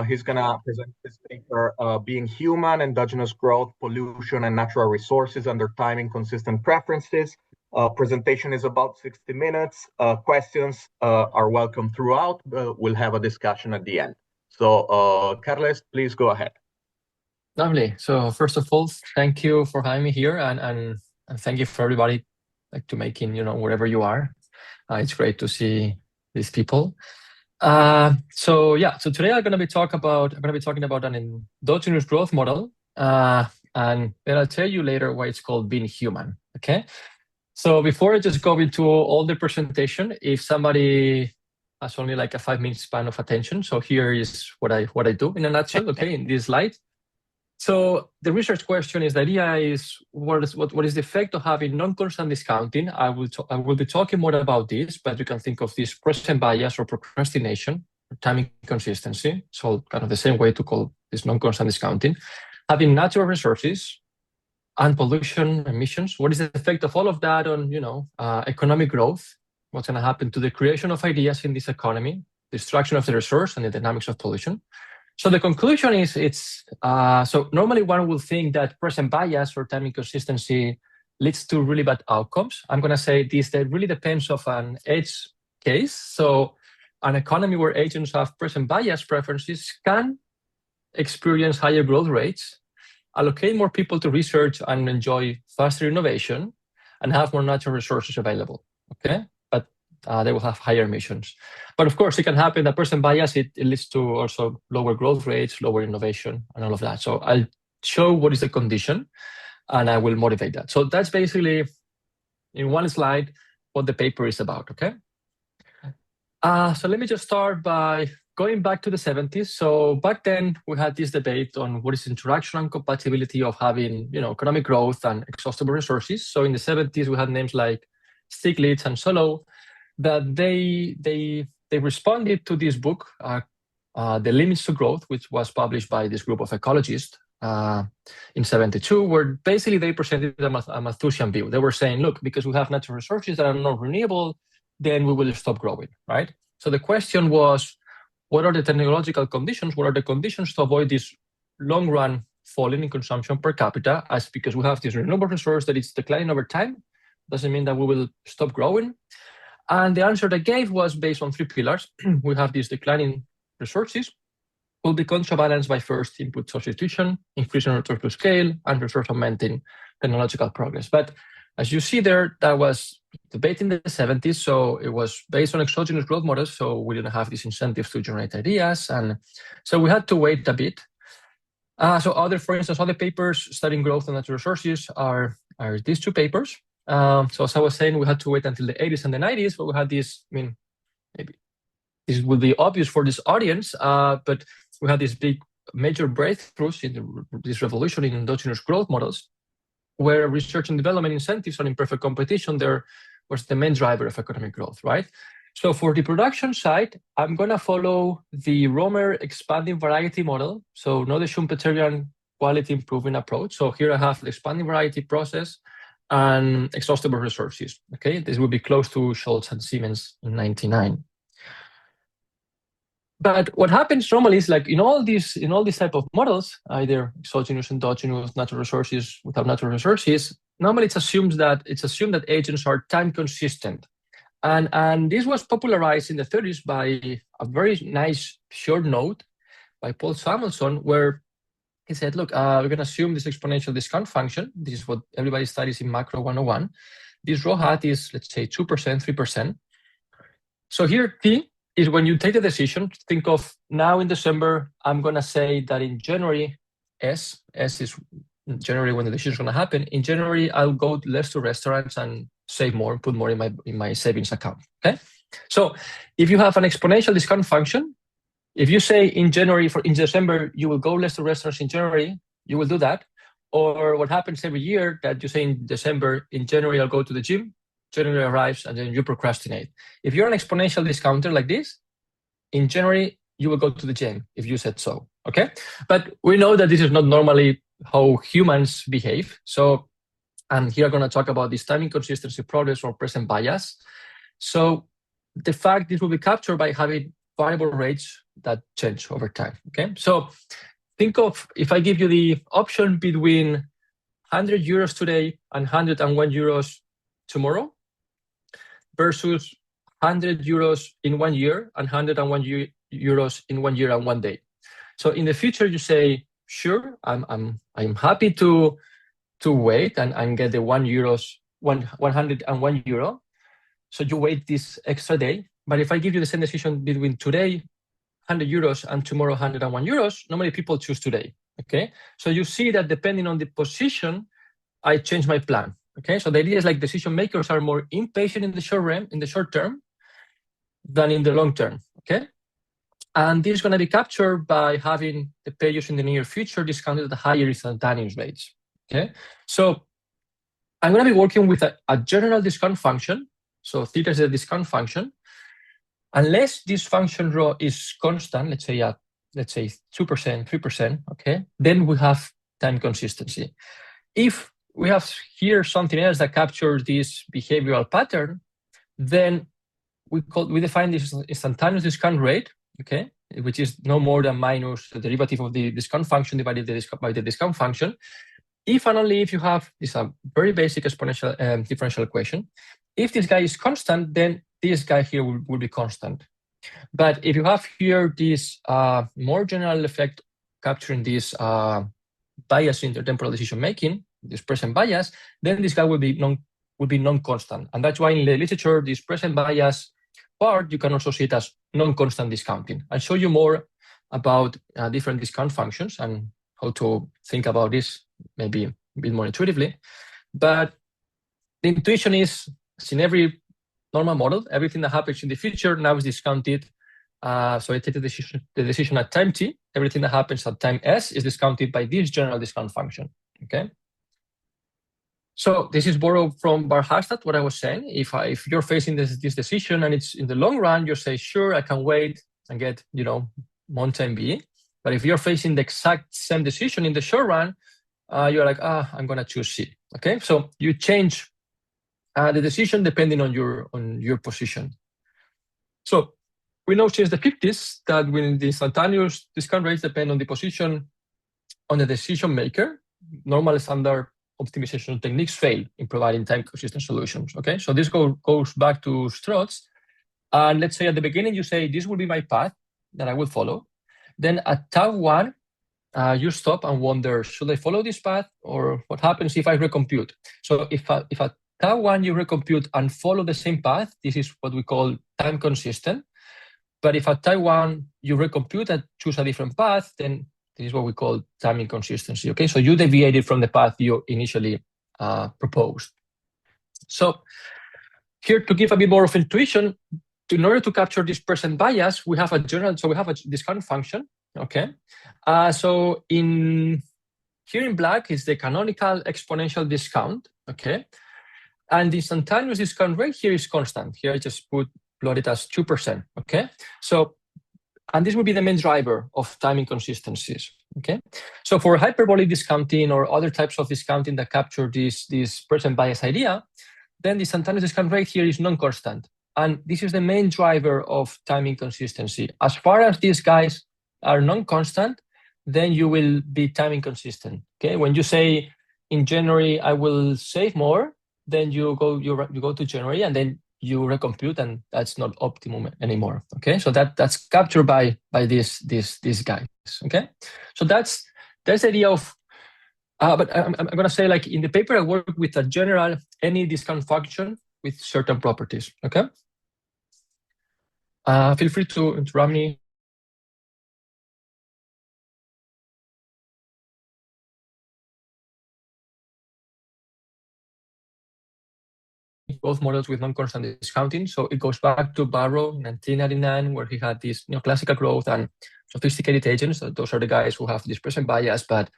He's gonna present this paper, Being Human, Endogenous Growth, Pollution, and Natural Resources Under Timing Consistent Preferences. Presentation is about 60 minutes. Questions are welcome throughout. We'll have a discussion at the end. So, Carles, please go ahead. Lovely. So first of all, thank you for having me here, and thank you for everybody to making, wherever you are. It's great to see these people. So today I'm going to be talking about an endogenous growth model, and then I'll tell you later why it's called Being Human. Okay. So before I just go into all the presentation, if somebody has only like a 5-minute span of attention, so here is what I do in a nutshell. Okay, in this slide. So the research question is, the idea is, what is the effect of having non-constant discounting? I will be talking more about this, but you can think of this present bias or procrastination, or timing consistency. So kind of the same way to call this non-constant discounting. Having natural resources and pollution emissions. What is the effect of all of that on economic growth? What's going to happen to the creation of ideas in this economy, destruction of the resource, and the dynamics of pollution? So the conclusion is so normally one will think that present bias or timing consistency leads to really bad outcomes. I'm going to say this, that really depends on an edge case. So an economy where agents have present bias preferences can experience higher growth rates, allocate more people to research and enjoy faster innovation, and have more natural resources available. Okay. They will have higher emissions. But of course, it can happen that present bias, it leads to also lower growth rates, lower innovation, and all of that. So I'll show what is the condition, and I will motivate that. So that's basically, in one slide, what the paper is about, okay? So let me just start by going back to the 70s. So back then, we had this debate on what is interaction and compatibility of having economic growth and exhaustible resources. So in the 70s, we had names like Stiglitz and Solow, that they responded to this book, The Limits to Growth, which was published by this group of ecologists in 72, where basically they presented a Malthusian view. They were saying, look, because we have natural resources that are not renewable, then we will stop growing, right? So the question was, what are the technological conditions? What are the conditions to avoid this long-run falling in consumption per capita, as because we have this renewable resource that is declining over time, doesn't mean that we will stop growing. And the answer they gave was based on 3 pillars. We have these declining resources, will be counterbalanced by first input substitution, increasing return to scale, and resource augmenting technological progress. But as you see there, that was debate in the 70s. So it was based on exogenous growth models. So we didn't have these incentives to generate ideas. And so we had to wait a bit. For instance, other papers studying growth and natural resources are these 2 papers. So as I was saying, we had to wait until the 80s and the 90s, but we had this, maybe this will be obvious for this audience, but we had these big major breakthroughs in this revolution in endogenous growth models, where research and development incentives on imperfect competition there was the main driver of economic growth, right? So for the production side, I'm going to follow the Romer expanding variety model, so not the Schumpeterian quality improving approach. So here I have the expanding variety process and exhaustible resources. Okay, this will be close to Schultz and Siemens in 1999. But what happens normally is, like in all these type of models, either exogenous, endogenous, natural resources, without natural resources, normally it's assumed that agents are time consistent. And this was popularized in the 30s by a very nice short note by Paul Samuelson, where he said, look, we're going to assume this exponential discount function. This is what everybody studies in Macro 101. This rho hat is, let's say, 2%, 3%. So here, T is when you take the decision, think of now in December, I'm going to say that in January, S is generally when the decision is going to happen. In January, I'll go less to restaurants and save more, put more in my savings account, okay? So if you have an exponential discount function, if you say in December, you will go less to restaurants in January, you will do that. Or what happens every year that you say in December, in January, I'll go to the gym, January arrives, and then you procrastinate. If you're an exponential discounter like this, in January, you will go to the gym if you said so, okay? But we know that this is not normally how humans behave. So, and here I'm going to talk about this timing consistency progress or present bias. So the fact this will be captured by having variable rates that change over time. Okay, so think of if I give you the option between 100 euros today and 101 euros tomorrow versus 100 euros in 1 year and 101 euros in 1 year and 1 day. So in the future, you say, sure, I'm happy to wait and get the 101 euro. So you wait this extra day. But if I give you the same decision between today, 100 euros, and tomorrow, 101 euros, normally people choose today. Okay. So you see that depending on the position, I change my plan. Okay. So the idea is like decision makers are more impatient in the short term than in the long term. Okay. And this is going to be captured by having the payers in the near future discounted at higher instantaneous rates. Okay. So I'm going to be working with a general discount function. So theta is a discount function. Unless this function rho is constant, let's say 2%, 3%, okay, then we have time consistency. If we have here something else that captures this behavioral pattern, then we define this instantaneous discount rate, okay, which is no more than minus the derivative of the discount function divided by the discount function. If and only if you have this a very basic exponential differential equation, if this guy is constant, then this guy here will be constant. But if you have here this more general effect capturing this bias intertemporal decision making, this present bias, then this guy will be non-constant. And that's why in the literature, this present bias part, you can also see it as non-constant discounting. I'll show you more about different discount functions and how to think about this maybe a bit more intuitively. But the intuition is, in every normal model, everything that happens in the future now is discounted. So I take the decision at time t. Everything that happens at time s is discounted by this general discount function. Okay. So this is borrowed from Bar-Hallstatt, what I was saying. If you're facing this decision and it's in the long run, you say, sure, I can wait and get, time b. But if you're facing the exact same decision in the short run, you're like, I'm going to choose c. Okay. So you change the decision depending on your position. So we know since the 50s that when the instantaneous discount rates depend on the position on the decision maker, normal standard optimization techniques fail in providing time-consistent solutions. Okay, so this goes back to Strauss. And let's say at the beginning you say, this will be my path that I will follow. Then at tau 1, you stop and wonder, should I follow this path or what happens if I recompute? So if at tau 1 you recompute and follow the same path, this is what we call time consistent. But if at tau 1 you recompute and choose a different path, then this is what we call time inconsistency. Okay, so you deviated from the path you initially proposed. So here to give a bit more of intuition, in order to capture this present bias, we have a discount function. Okay, so here in black is the canonical exponential discount. Okay, and the instantaneous discount rate here is constant. Here I just plot it as 2%. Okay, so and this will be the main driver of time inconsistencies. Okay, so for hyperbolic discounting or other types of discounting that capture this present bias idea, then the instantaneous discount rate here is non-constant. And this is the main driver of time inconsistency. As far as these guys are non-constant, then you will be time inconsistent. Okay, when you say in January I will save more, then you go to January and then you recompute, and that's not optimum anymore. Okay, so that's captured by these guys. Okay, so that's the idea of. But I'm going to say, like in the paper, I work with a general any discount function with certain properties. Okay, feel free to interrupt me. Both models with non-constant discounting. So it goes back to Barrow, 1999, where he had this classical growth and sophisticated agents. So those are the guys who have this present bias, but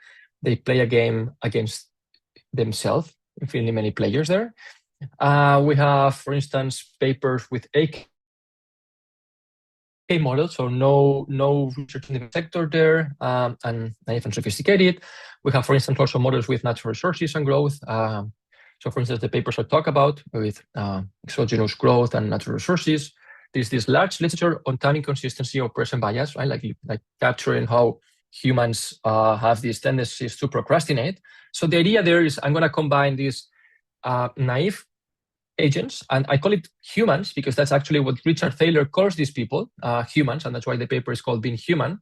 they play a game against themselves, infinitely many players there. We have, for instance, papers with AK models, so no research in the sector there, and naive and sophisticated. We have, for instance, also models with natural resources and growth. So, for instance, the papers I talk about with exogenous growth and natural resources. There's this large literature on timing consistency or present bias, right? Like capturing how humans have these tendencies to procrastinate. So the idea there is I'm going to combine these naive agents, and I call it humans because that's actually what Richard Thaler calls these people, humans, and that's why the paper is called Being Human,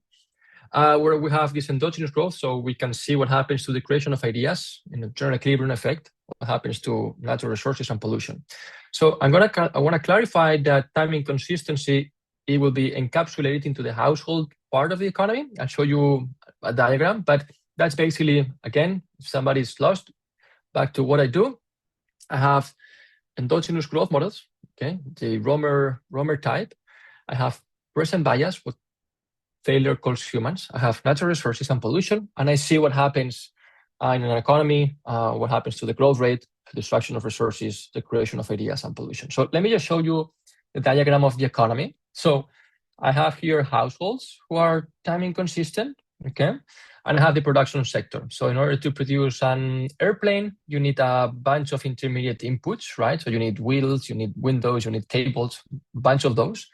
where we have this endogenous growth, so we can see what happens to the creation of ideas in a general equilibrium effect, what happens to natural resources and pollution. So I want to clarify that timing consistency, it will be encapsulated into the household part of the economy. I'll show you a diagram, but that's basically, again, if somebody's lost, back to what I do. I have endogenous growth models, okay, the Romer type. I have present bias, what Thaler calls humans. I have natural resources and pollution, and I see what happens in an economy, what happens to the growth rate, the destruction of resources, the creation of ideas, and pollution. So let me just show you the diagram of the economy. So I have here households who are timing consistent, okay? And I have the production sector. So in order to produce an airplane, you need a bunch of intermediate inputs, right? So you need wheels, you need windows, you need cables, a bunch of those.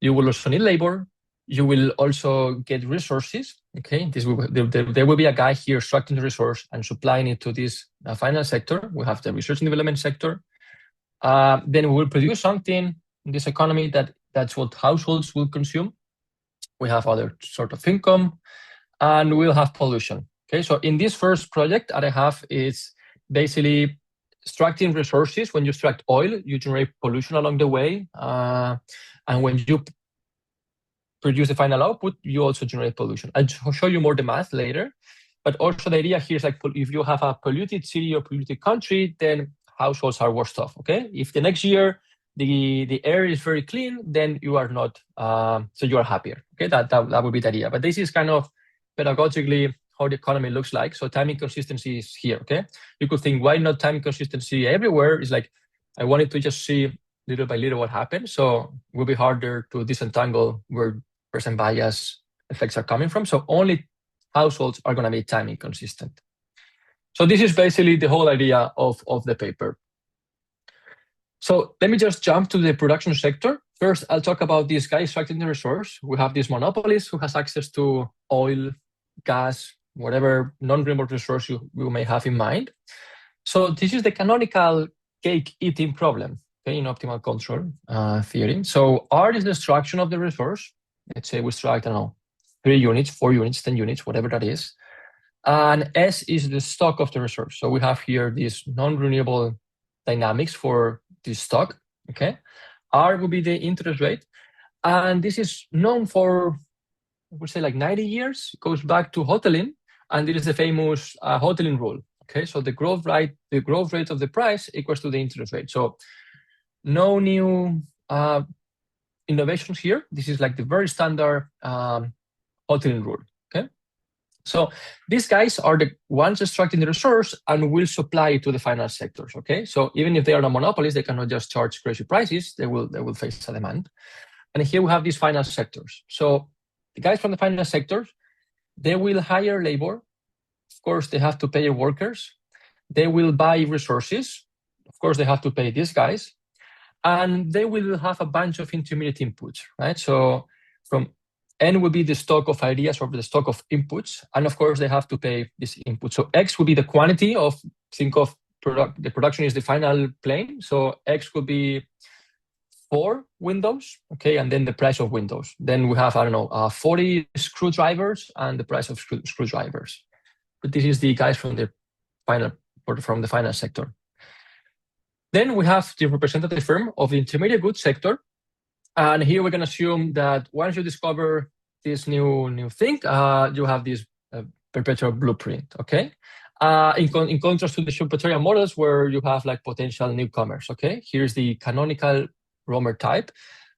You will also need labor. You will also get resources, okay? There will be a guy here extracting the resource and supplying it to this final sector. We have the research and development sector. Then we will produce something in this economy that's what households will consume. We have other sort of income, and we'll have pollution. Okay, so in this first project that I have is basically extracting resources. When you extract oil, you generate pollution along the way. And when you produce the final output, you also generate pollution. I'll show you more the math later. But also the idea here is like if you have a polluted city or polluted country, then households are worse off, okay? If the next year the air is very clean, then you are not, so you are happier, okay? That would be the idea. But this is kind of pedagogically how the economy looks like. So timing consistency is here, okay? You could think, why not timing consistency everywhere? It's like, I wanted to just see little by little what happens. So it will be harder to disentangle where present bias effects are coming from. So only households are going to be timing consistent. So this is basically the whole idea of the paper. So let me just jump to the production sector. First, I'll talk about this guy extracting the resource. We have this monopolist who has access to oil, gas, whatever non-renewable resource you may have in mind. So this is the canonical cake-eating problem, okay, in optimal control theory. So R is the extraction of the resource. Let's say we extract, I don't know, 3 units, 4 units, 10 units, whatever that is. And S is the stock of the resource. So we have here these non-renewable dynamics for this stock, okay? R will be the interest rate. And this is known for, I would say, like 90 years. It goes back to Hotelling, and it is the famous Hotelling rule, okay? So the growth rate of the price equals to the interest rate. So no new innovations here. This is like the very standard Hotelling rule, okay? So these guys are the ones extracting the resource and will supply it to the final sectors, okay? So even if they are not monopolies, they cannot just charge crazy prices. They will face a demand. And here we have these final sectors. So the guys from the final sectors, they will hire labor. Of course, they have to pay workers. They will buy resources. Of course, they have to pay these guys. And they will have a bunch of intermediate inputs, right? So from N will be the stock of ideas or the stock of inputs. And of course, they have to pay this input. So X will be the quantity of, think of the production is the final plane. So X could be 4 windows, okay? And then the price of windows. Then we have, I don't know, 40 screwdrivers and the price of screwdrivers. But this is the guys from the final sector. Then we have the representative firm of the intermediate goods sector. And here we're going to assume that once you discover this new thing, you have this perpetual blueprint, okay? In contrast to the Schumpeterian models where you have like potential newcomers, okay? Here's the canonical Romer type.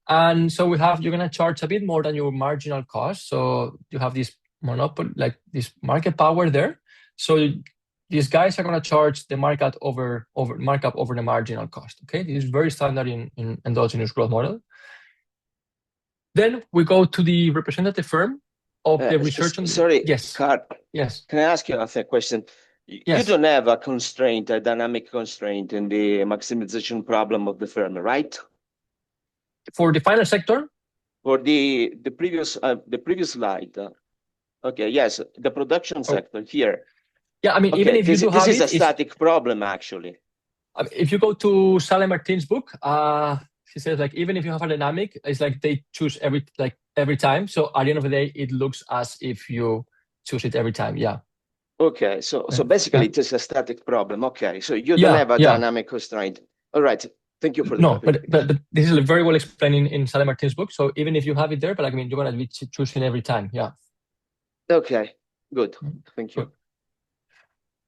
And so you're going to charge a bit more than your marginal cost. So you have this monopoly, like this market power there. So these guys are going to charge the markup over the marginal cost, okay? This is very standard in endogenous growth model. Then we go to the representative firm of the research. Sorry, yes. Carl. Yes. Can I ask you a question? Yes. You don't have a constraint, a dynamic constraint in the maximization problem of the firm, right? For the final sector? For the previous slide. Okay, yes, the production sector here. Yeah, I mean, Okay, even if you do have this is a static problem, actually. If you go to Sally Martin's book, she says like even if you have a dynamic, it's like they choose every time. So at the end of the day, it looks as if you choose it every time. Yeah. Okay, so basically it's a static problem. Okay, so you don't have a dynamic constraint. All right, thank you for the clarification. but this is very well explained in Sally Martin's book. So even if you have it there, but I mean, you're gonna be choosing every time. Yeah. Okay, good. Thank you. Good.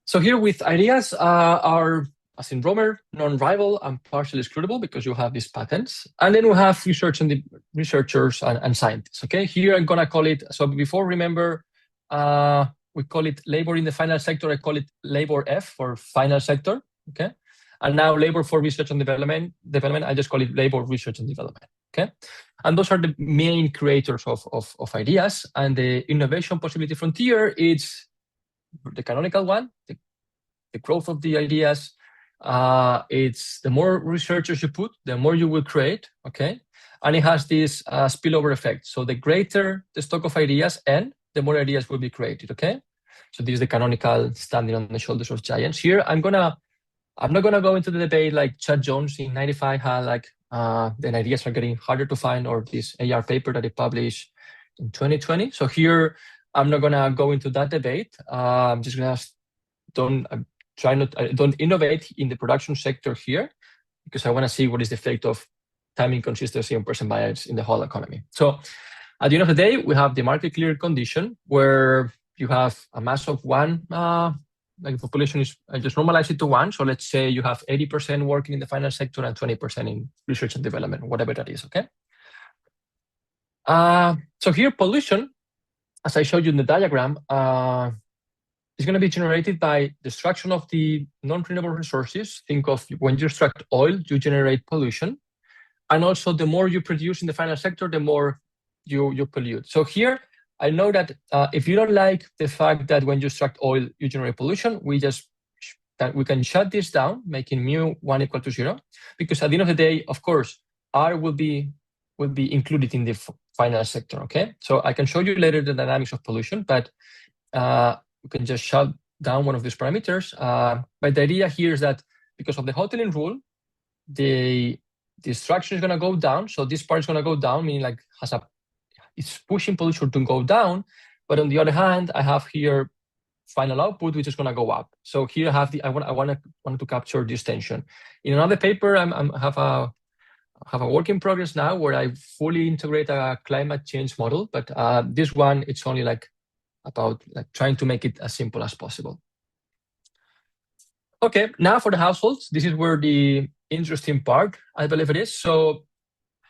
So here with ideas are, as in Romer, non-rival and partially excludable because you have these patents. And then we have researchers and scientists, okay? Here I'm gonna call it, so before, remember, we call it labor in the final sector, I call it labor F for final sector, okay? And now labor for research and development, I just call it labor research and development, okay? And those are the main creators of ideas. And the innovation possibility frontier, it's the canonical one, the growth of the ideas. It's the more researchers you put, the more you will create, okay? And it has this spillover effect. So the greater the stock of ideas and the more ideas will be created, okay? So this is the canonical standing on the shoulders of giants. Here, I'm not gonna go into the debate like Chad Jones in 95 had like the ideas are getting harder to find, or this AR paper that he published in 2020. So here, I'm not gonna go into that debate. I'm just gonna don't innovate in the production sector here because I want to see what is the effect of time inconsistency and present bias in the whole economy. So at the end of the day, we have the market clear condition where you have a mass of one, like the population is, I just normalize it to one. So let's say you have 80% working in the final sector and 20% in research and development, whatever that is, okay? So here pollution, as I showed you in the diagram, is going to be generated by destruction of the non-renewable resources. Think of when you extract oil, you generate pollution. And also the more you produce in the final sector, the more you pollute. So here, I know that if you don't like the fact that when you extract oil, you generate pollution, we can shut this down, making mu1 equal to 0. Because at the end of the day, of course, R will be included in the final sector, okay? So I can show you later the dynamics of pollution, but we can just shut down one of these parameters. But the idea here is that because of the Hotelling rule, the extraction is going to go down. So this part is going to go down, meaning like it's pushing pollution to go down. But on the other hand, I have here final output, which is going to go up. So here I have I wanted to capture this tension. In another paper, I have a work in progress now where I fully integrate a climate change model. But this one, it's only like about like trying to make it as simple as possible. Okay, now for the households, this is where the interesting part, I believe it is. So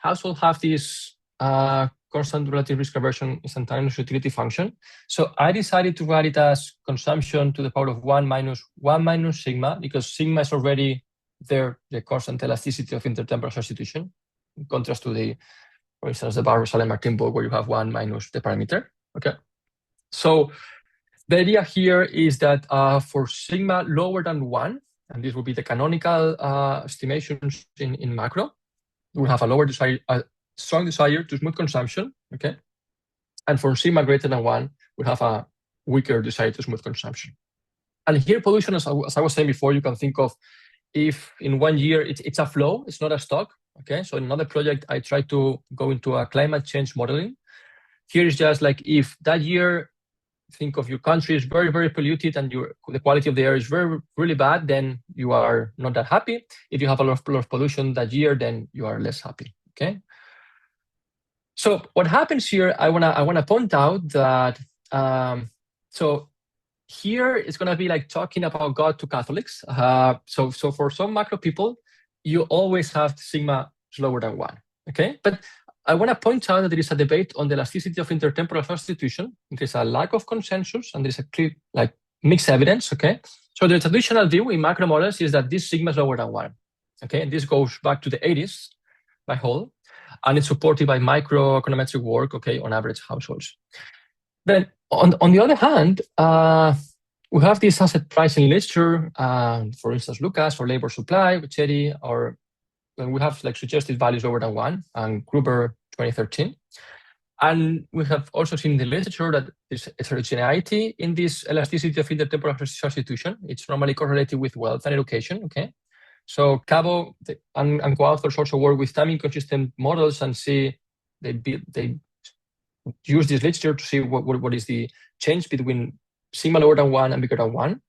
households have this constant relative risk aversion instantaneous utility function. So I decided to write it as consumption to the power of 1 minus sigma, because sigma is already there, the constant elasticity of intertemporal substitution, in contrast to for instance, the Barber-Sally-Martin book where you have 1 minus the parameter, okay? So the idea here is that for sigma lower than 1, and this will be the canonical estimations in macro, we have a lower desire, a strong desire to smooth consumption, okay? And for sigma greater than 1, we have a weaker desire to smooth consumption. And here pollution, as I was saying before, you can think of if in 1 year it's a flow, it's not a stock, okay? So in another project, I try to go into a climate change modeling. Here is just like if that year, think of your country is very, very polluted and the quality of the air is really bad, then you are not that happy. If you have a lot of pollution that year, then you are less happy, okay? So what happens here, I wanna point out that, so here it's gonna be like talking about God to Catholics. So for some macro people, you always have sigma lower than 1, okay? But I want to point out that there is a debate on the elasticity of intertemporal substitution. There's a lack of consensus and there's a clear, like mixed evidence, okay? So the traditional view in macro models is that this sigma is lower than 1, okay? And this goes back to the 80s by Hall, and it's supported by microeconometric work, okay, on average households. Then on the other hand, we have this asset pricing literature, for instance, Lucas, for labor supply, Richetti, or when we have like suggested values lower than 1, and Gruber 2013. And we have also seen in the literature that there's heterogeneity in this elasticity of intertemporal substitution. It's normally correlated with wealth and education, okay? So Cabo and co-authors also work with time inconsistent models and see, they use this literature to see what is the change between sigma lower than 1 and bigger than 1.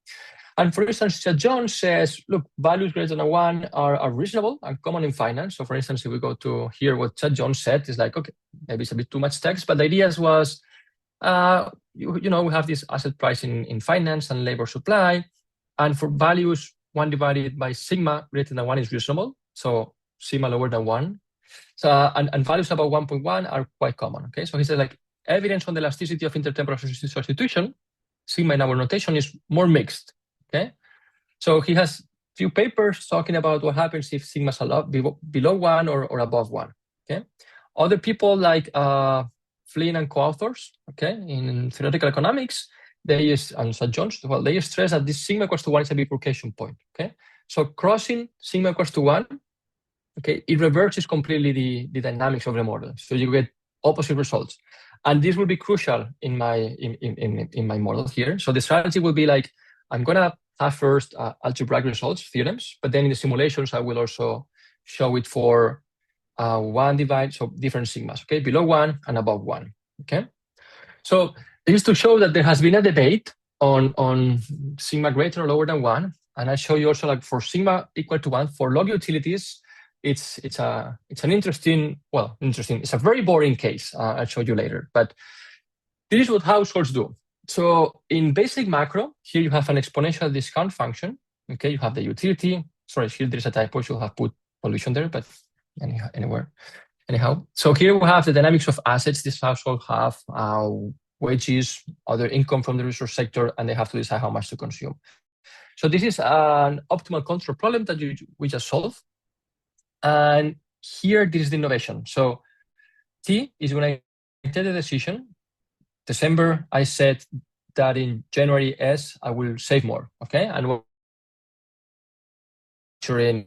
And for instance, John says, look, values greater than 1 are reasonable and common in finance. So for instance, if we go to here, what John said is like, okay, maybe it's a bit too much text, but the idea was, we have this asset price in finance and labor supply. And for values, 1 divided by sigma greater than 1 is reasonable. So sigma lower than 1. So, and values above 1.1 are quite common, okay? So he said like, evidence on the elasticity of intertemporal substitution, sigma in our notation is more mixed. Okay, so he has few papers talking about what happens if sigma is below 1 or above 1. Okay, other people like Flynn and co-authors, okay, in theoretical economics, and St. John's, well, they stress that this sigma equals to 1 is a bifurcation point. Okay, so crossing sigma equals to 1, okay, it reverses completely the dynamics of the model. So you get opposite results, and this will be crucial in my model here. So the strategy will be like, I'm going to have first algebraic results, theorems, but then in the simulations, I will also show it for 1 divide, so different sigmas, okay, below 1 and above 1, okay? So this is to show that there has been a debate on sigma greater or lower than 1, and I show you also like for sigma equal to 1, for log utilities, it's an interesting, it's a very boring case, I'll show you later, but this is what households do. So in basic macro, here you have an exponential discount function. Okay, you have the utility. Sorry, here there's a typo. You'll have put pollution there, but anyhow. So here we have the dynamics of assets. This household have wages, other income from the resource sector, and they have to decide how much to consume. So this is an optimal control problem that we just solve. And here, this is the innovation. So T is when I take the decision. December, I said that in January S, I will save more, okay? And during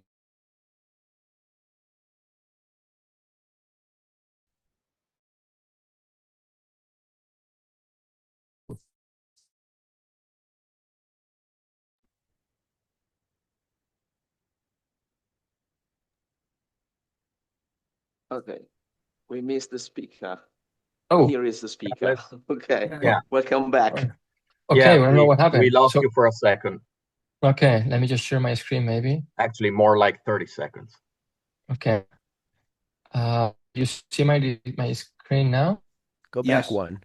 Okay, we missed the speaker. Oh, here is the speaker. Okay, yeah. Welcome back. Okay, I don't know what happened. We lost you for a second. Okay, let me just share my screen maybe. Actually, more like 30 seconds. Okay. You see my screen now? Go back one.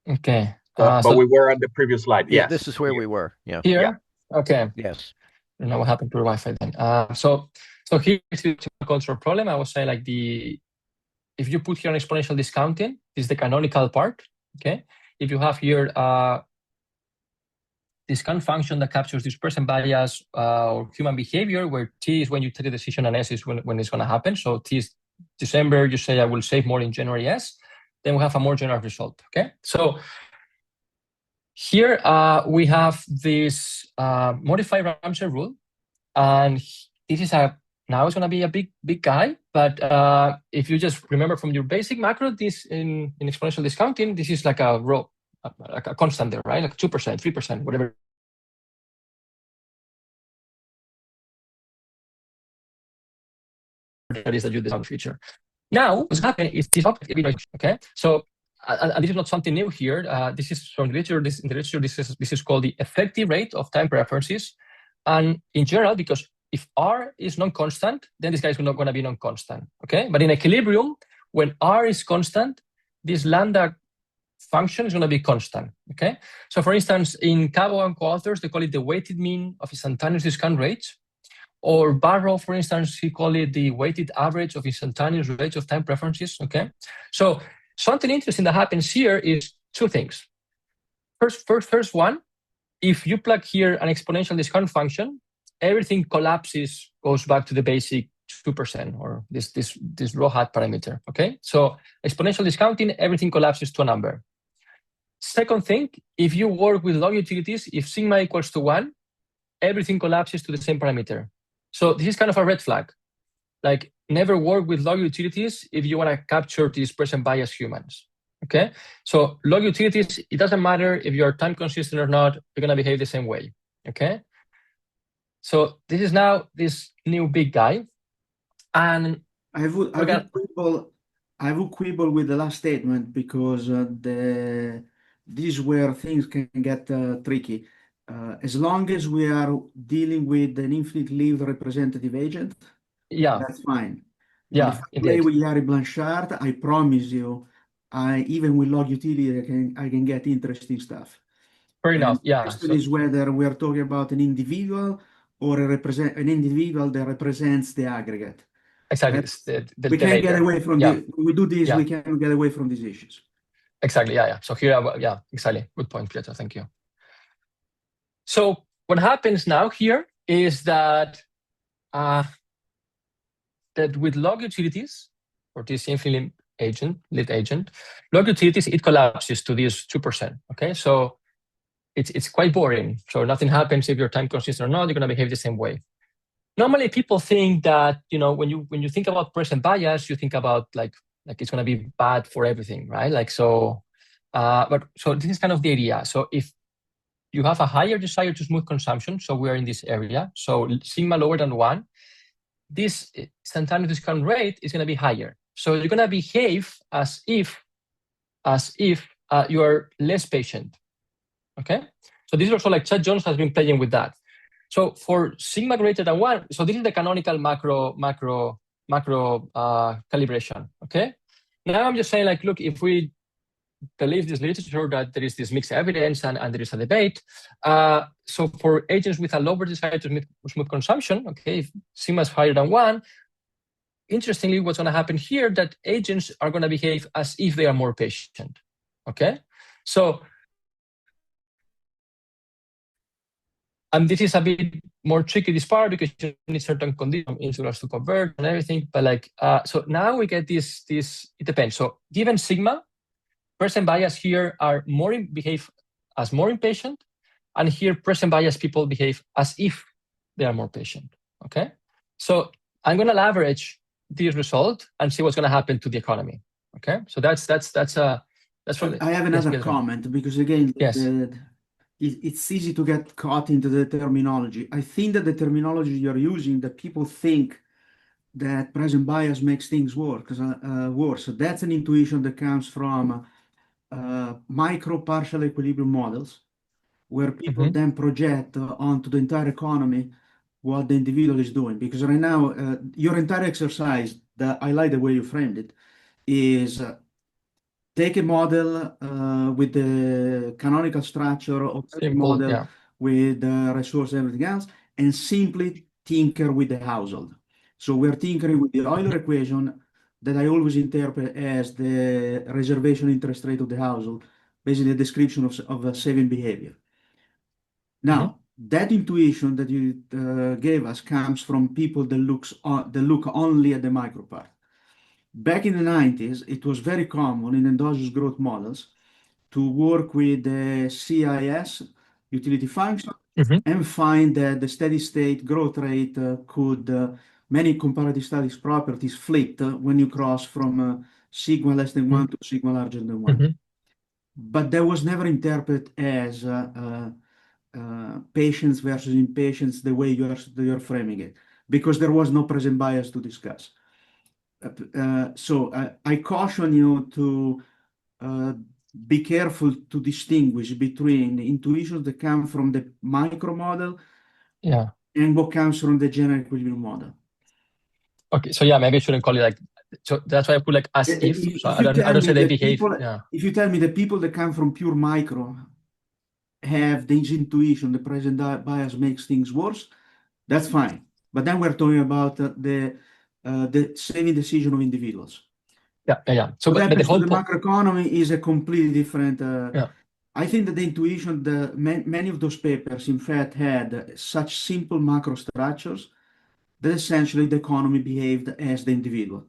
Okay. But we were at the previous slide. Yeah, yes. this is where we were. Yeah. Here? Okay. Yes. I don't know what happened to the Wi-Fi then. So here's the control problem. I was saying like if you put here an exponential discounting, this is the canonical part. Okay. If you have here discount function that captures dispersion bias or human behavior, where T is when you take a decision and S is when it's going to happen. So T is December, you say I will save more in January S, then we have a more general result. Okay. So here we have this modified Ramsey rule, and this is now it's going to be a big guy, but if you just remember from your basic macro, this in exponential discounting, this is like a row, like a constant there, right? Like 2%, 3%, whatever. That is the discount feature. Now, what's happening is this okay? So, and this is not something new here. This is from the literature. In the literature, this is called the effective rate of time preferences. And in general, because if R is non-constant, then this guy is not going to be non-constant, okay? But in equilibrium, when R is constant, this lambda function is going to be constant, okay? So for instance, in Cabo and co-authors, they call it the weighted mean of instantaneous discount rates. Or Barrow, for instance, he called it the weighted average of instantaneous rates of time preferences, okay? So something interesting that happens here is two things. First one, if you plug here an exponential discount function, everything collapses, goes back to the basic 2% or this row hat parameter, okay? So exponential discounting, everything collapses to a number. Second thing, if you work with log utilities, if sigma equals to 1, everything collapses to the same parameter. So this is kind of a red flag. Like, never work with log utilities if you want to capture these present bias humans. Okay, so log utilities, it doesn't matter if you're time consistent or not, you're going to behave the same way. Okay, so this is now this new big guy, and I would quibble with the last statement, because this is where things can get tricky. As long as we are dealing with an infinite-lived representative agent, that's fine. But if I play with Yari Blanchard, I promise you, even with log utility, I can get interesting stuff. Fair enough. The question is whether we are talking about an individual or an individual that represents the aggregate. Exactly. We can't get away from when we do this. We can't get away from these issues. Exactly. Yeah. So here, exactly. Good point, Pietro. Thank you. So what happens now here is that with log utilities, or this infinite lived agent, log utilities, it collapses to this 2%. Okay, so it's quite boring. So nothing happens if you're time consistent or not. You're going to behave the same way. Normally, people think that, when you think about present bias, you think about like it's going to be bad for everything, right? Like, so this is kind of the idea. So if you have a higher desire to smooth consumption, so we are in this area, so sigma lower than 1, this instantaneous discount rate is going to be higher. So you're going to behave as if you are less patient. Okay, so this is also like Chad Jones has been playing with that. So for sigma greater than 1, so this is the canonical macro calibration. Okay, now I'm just saying, like, look, if we believe this literature that there is this mixed evidence and there is a debate, so for agents with a lower desire to smooth consumption, okay, if sigma is higher than 1, interestingly, what's going to happen here, that agents are going to behave as if they are more patient. Okay, so this is a bit more tricky, this part, because you need certain conditions integrals to convert and everything. But so now we get this. It depends. So given sigma, present bias here behave as more impatient, and here present bias people behave as if they are more patient. Okay, so I'm going to average this result and see what's going to happen to the economy. Okay, so that's from. I have another comment, because again, it's easy to get caught into the terminology. I think that the terminology you're using, that people think that present bias makes things worse. So that's an intuition that comes from micro partial equilibrium models, where people then project onto the entire economy what the individual is doing. Because right now, your entire exercise, I like the way you framed it, is take a model with the canonical structure of a model with resource and everything else, and simply tinker with the household. So we're tinkering with the Euler equation that I always interpret as the reservation interest rate of the household, basically a description of a saving behavior. Now, that intuition that you gave us comes from people that look only at the micro part. Back in the 90s, it was very common in endogenous growth models to work with the CIS utility function and find that the steady state growth rate could, many comparative statistics properties flipped when you cross from sigma less than 1 to sigma larger than 1. But that was never interpreted as patience versus impatience the way you're framing it, because there was no present bias to discuss. So I caution you to be careful to distinguish between the intuitions that come from the micro model and what comes from the general equilibrium model. Okay, so maybe I shouldn't call it like. So that's why I put like as if. So I don't say they behave. If you tell me the people that come from pure micro have this intuition, the present bias makes things worse, that's fine. But then we're talking about the saving decision of individuals. So but the whole macroeconomy is a completely different. I think that the intuition, many of those papers, in fact, had such simple macro structures that essentially the economy behaved as the individual.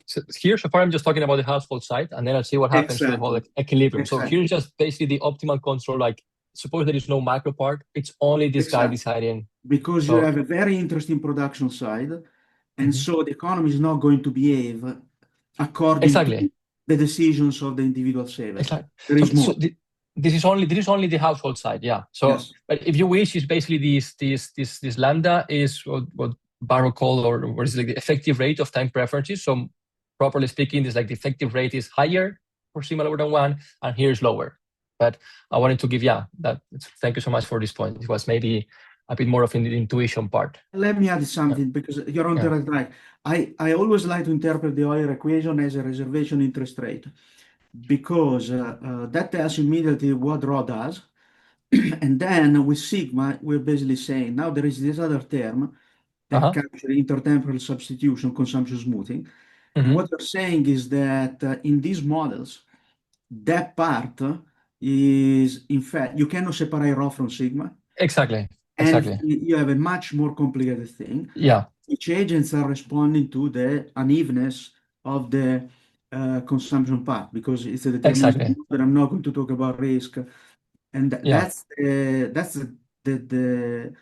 So here, so far, I'm just talking about the household side, and then I'll see what happens to the whole equilibrium. So here's just basically the optimal control. Like, suppose there is no macro part; it's only this guy deciding because you have a very interesting production side, and so the economy is not going to behave according to the decisions of the individual saver. There is more. This is only the household side, yeah. So, but if you wish, it's basically this lambda is what Barrow called, or what is like the effective rate of time preferences. So, properly speaking, it's like the effective rate is higher for sigma lower than 1, and here is lower. But I wanted to give, thank you so much for this point. It was maybe a bit more of an intuition part. Let me add something, because you're on the right track. I always like to interpret the Euler equation as a reservation interest rate, because that tells you immediately what rho does. And then with sigma, we're basically saying now there is this other term that captures intertemporal substitution, consumption smoothing. And what you're saying is that in these models, that part is, in fact, you cannot separate rho from sigma. Exactly. And you have a much more complicated thing. Yeah. Which agents are responding to the unevenness of the consumption part, because it's a determinant, but I'm not going to talk about risk. And that's the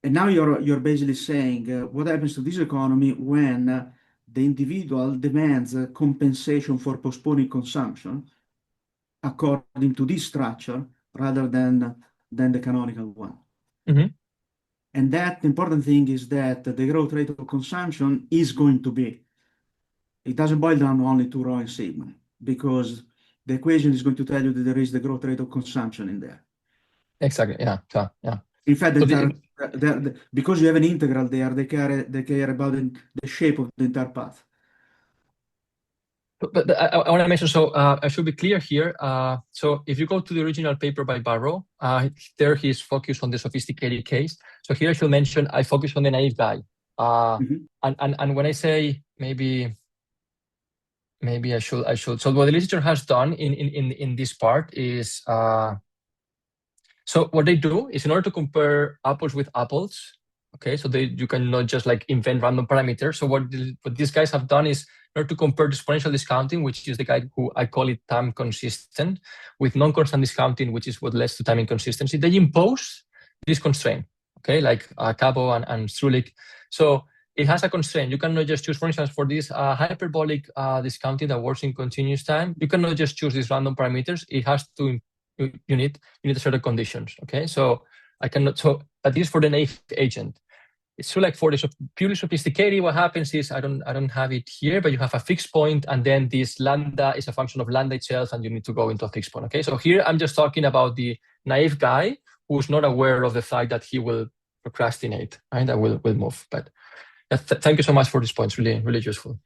and now you're basically saying what happens to this economy when the individual demands compensation for postponing consumption according to this structure rather than the canonical one. And that important thing is that the growth rate of consumption is going to be, it doesn't boil down only to rho and sigma, because the equation is going to tell you that there is the growth rate of consumption in there. Exactly. Yeah. In fact, because you have an integral there, they care about the shape of the entire path. But I want to mention, so I should be clear here. So if you go to the original paper by Barrow, there he's focused on the sophisticated case. So here I should mention I focus on the naive guy. And when I say maybe I should. So what the literature has done in this part is, so what they do is, in order to compare apples with apples, okay, so you cannot just like invent random parameters. So what these guys have done is, in order to compare the exponential discounting, which is the guy who I call it time consistent, with non-constant discounting, which is what leads to time inconsistency, they impose this constraint, okay, like Cabo and Strulik. So it has a constraint. You cannot just choose, for instance, for this hyperbolic discounting that works in continuous time, you cannot just choose these random parameters. It has to, you need certain conditions, okay? So I cannot, but this is for the naive agent. It's true, like for the purely sophisticated, what happens is, I don't have it here, but you have a fixed point, and then this lambda is a function of lambda itself, and you need to go into a fixed point, okay? So here I'm just talking about the naive guy who's not aware of the fact that he will procrastinate, right? That will move. But thank you so much for this point. It's really, really useful.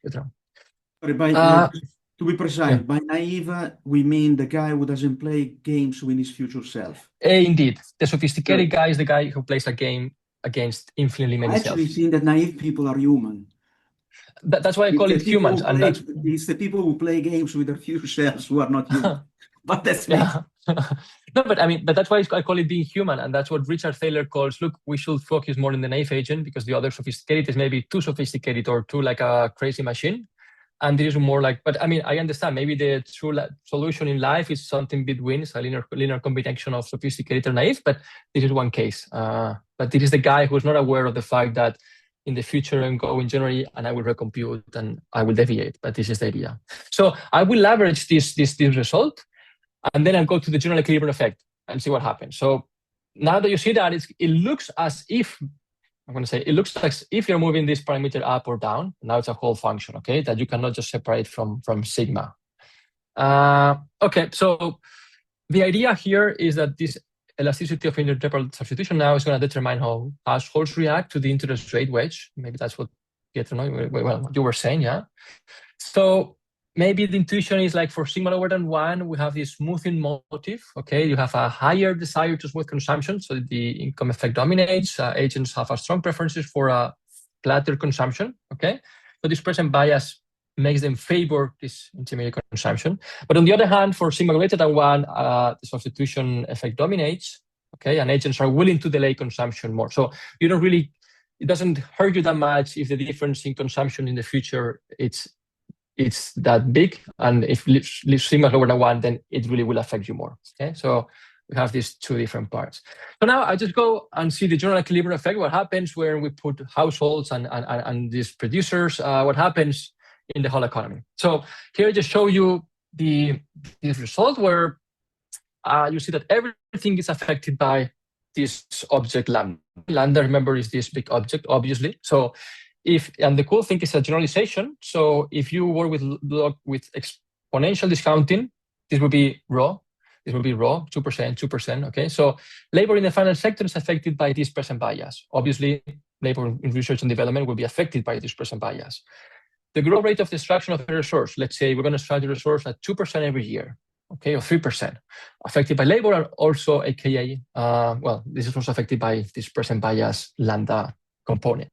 To be precise, by naive, we mean the guy who doesn't play games with his future self. Indeed. The sophisticated guy is the guy who plays a game against infinitely many selves. Actually, seeing that naive people are human. That's why I call it humans. It's the people who play games with their future selves who are not human. But that's me. No, but that's why I call it being human, and that's what Richard Thaler calls, look, we should focus more on the naive agent, because the other sophisticated is maybe too sophisticated or too like a crazy machine. And there is more like, but I understand maybe the true solution in life is something between, it's a linear combination of sophisticated and naive, but this is one case. But this is the guy who's not aware of the fact that in the future I'm going generally and I will recompute and I will deviate, but this is the idea. So I will leverage this result, and then I'll go to the general equilibrium effect and see what happens. So now that you see that, it looks as if, I'm going to say, it looks like if you're moving this parameter up or down, now it's a whole function, okay, that you cannot just separate from sigma. Okay, so the idea here is that this elasticity of intertemporal substitution now is going to determine how households react to the interest rate wedge. Maybe that's what what you were saying, yeah. So maybe the intuition is like for sigma lower than 1, we have this smoothing motive, okay? You have a higher desire to smooth consumption, so the income effect dominates. Agents have a strong preferences for a flatter consumption, okay? So this present bias makes them favor this intermediate consumption. But on the other hand, for sigma greater than 1, the substitution effect dominates, okay? And agents are willing to delay consumption more. So you don't really, it doesn't hurt you that much if the difference in consumption in the future, it's that big, and if sigma lower than 1, then it really will affect you more. Okay, so we have these two different parts. So now I just go and see the general equilibrium effect, what happens when we put households and these producers, what happens in the whole economy. So here I just show you this result where you see that everything is affected by this object lambda. Lambda, remember, is this big object, obviously. So and the cool thing is a generalization. So if you work with exponential discounting, this will be raw. This will be raw, 2%, 2%. Okay, so labor in the final sector is affected by this present bias. Obviously, labor in research and development will be affected by this present bias. The growth rate of the extraction of a resource, let's say we're going to extract the resource at 2% every year, okay, or 3%, affected by labor, and also AKA, well, this is also affected by this present bias lambda component.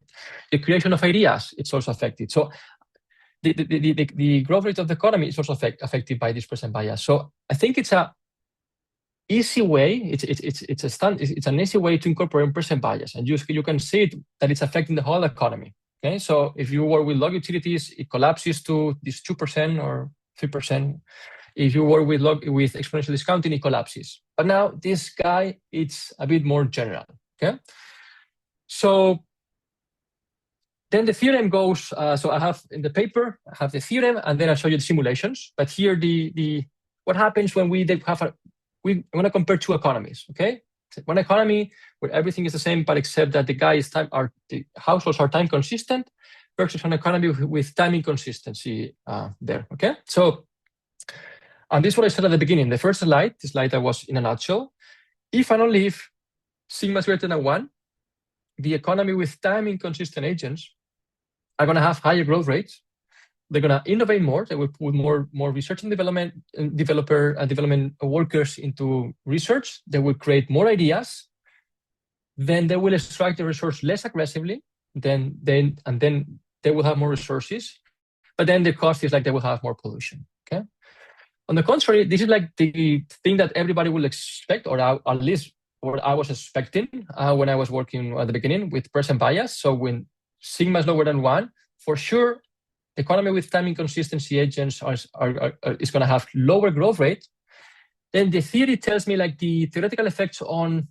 The creation of ideas, it's also affected. So the growth rate of the economy is also affected by this present bias. So I think it's a easy way, it's an easy way to incorporate present bias, and you can see it, that it's affecting the whole economy. Okay, so if you work with log utilities, it collapses to this 2% or 3%. If you work with exponential discounting, it collapses. But now this guy, it's a bit more general. Okay, so then the theorem goes. So I have in the paper, I have the theorem, and then I'll show you the simulations. But here, what happens when we want to compare two economies? Okay, one economy where everything is the same, but except that the households are time consistent, versus an economy with time inconsistency there. Okay, so and this is what I said at the beginning. The first slide, the slide that was in a nutshell. If and only if sigma is greater than 1, the economy with time inconsistent agents are going to have higher growth rates. They're going to innovate more. They will put more research and development workers into research. They will create more ideas. Then they will extract the resource less aggressively. Then they will have more resources. But then the cost is like they will have more pollution. Okay. On the contrary, this is like the thing that everybody will expect, or at least what I was expecting when I was working at the beginning with present bias. So when sigma is lower than 1, for sure, the economy with time inconsistency agents is going to have lower growth rate. Then the theory tells me like the theoretical effects on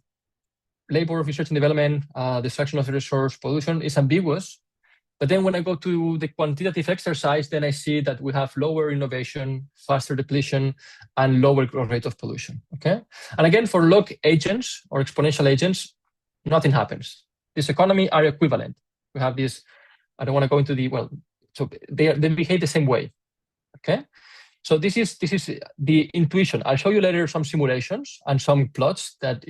labor, research and development, destruction of the resource, pollution is ambiguous. But then when I go to the quantitative exercise, then I see that we have lower innovation, faster depletion, and lower growth rate of pollution. Okay, and again, for log agents or exponential agents, nothing happens. This economy are equivalent. We have this. I don't want to go into so they behave the same way. Okay, so this is the intuition. I'll show you later some simulations and some plots that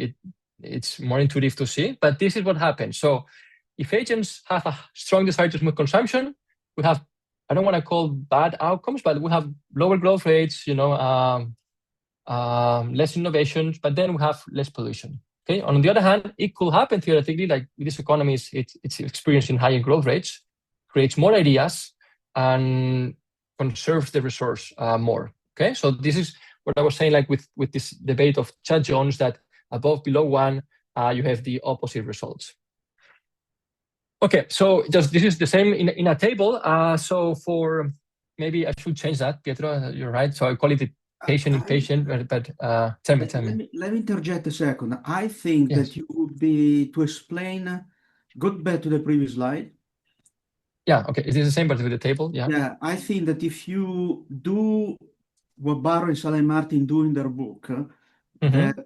it's more intuitive to see. But this is what happens. So if agents have a strong desire to smooth consumption, we have, I don't want to call bad outcomes, but we have lower growth rates, less innovations, but then we have less pollution. Okay. On the other hand, it could happen theoretically, like this economy it's experiencing higher growth rates, creates more ideas, and conserves the resource more. Okay. So this is what I was saying, like with this debate of Chad Jones, that below 1, you have the opposite results. Okay, so this is the same in a table. So for maybe I should change that, Pietro. You're right. So I call it the patient. But tell me. Let me interject a second. I think that you would be to explain. Go back to the previous slide. Yeah. Okay. Is this the same, but with the table? Yeah. Yeah. I think that if you do what Barro and Saleh Martin do in their book, that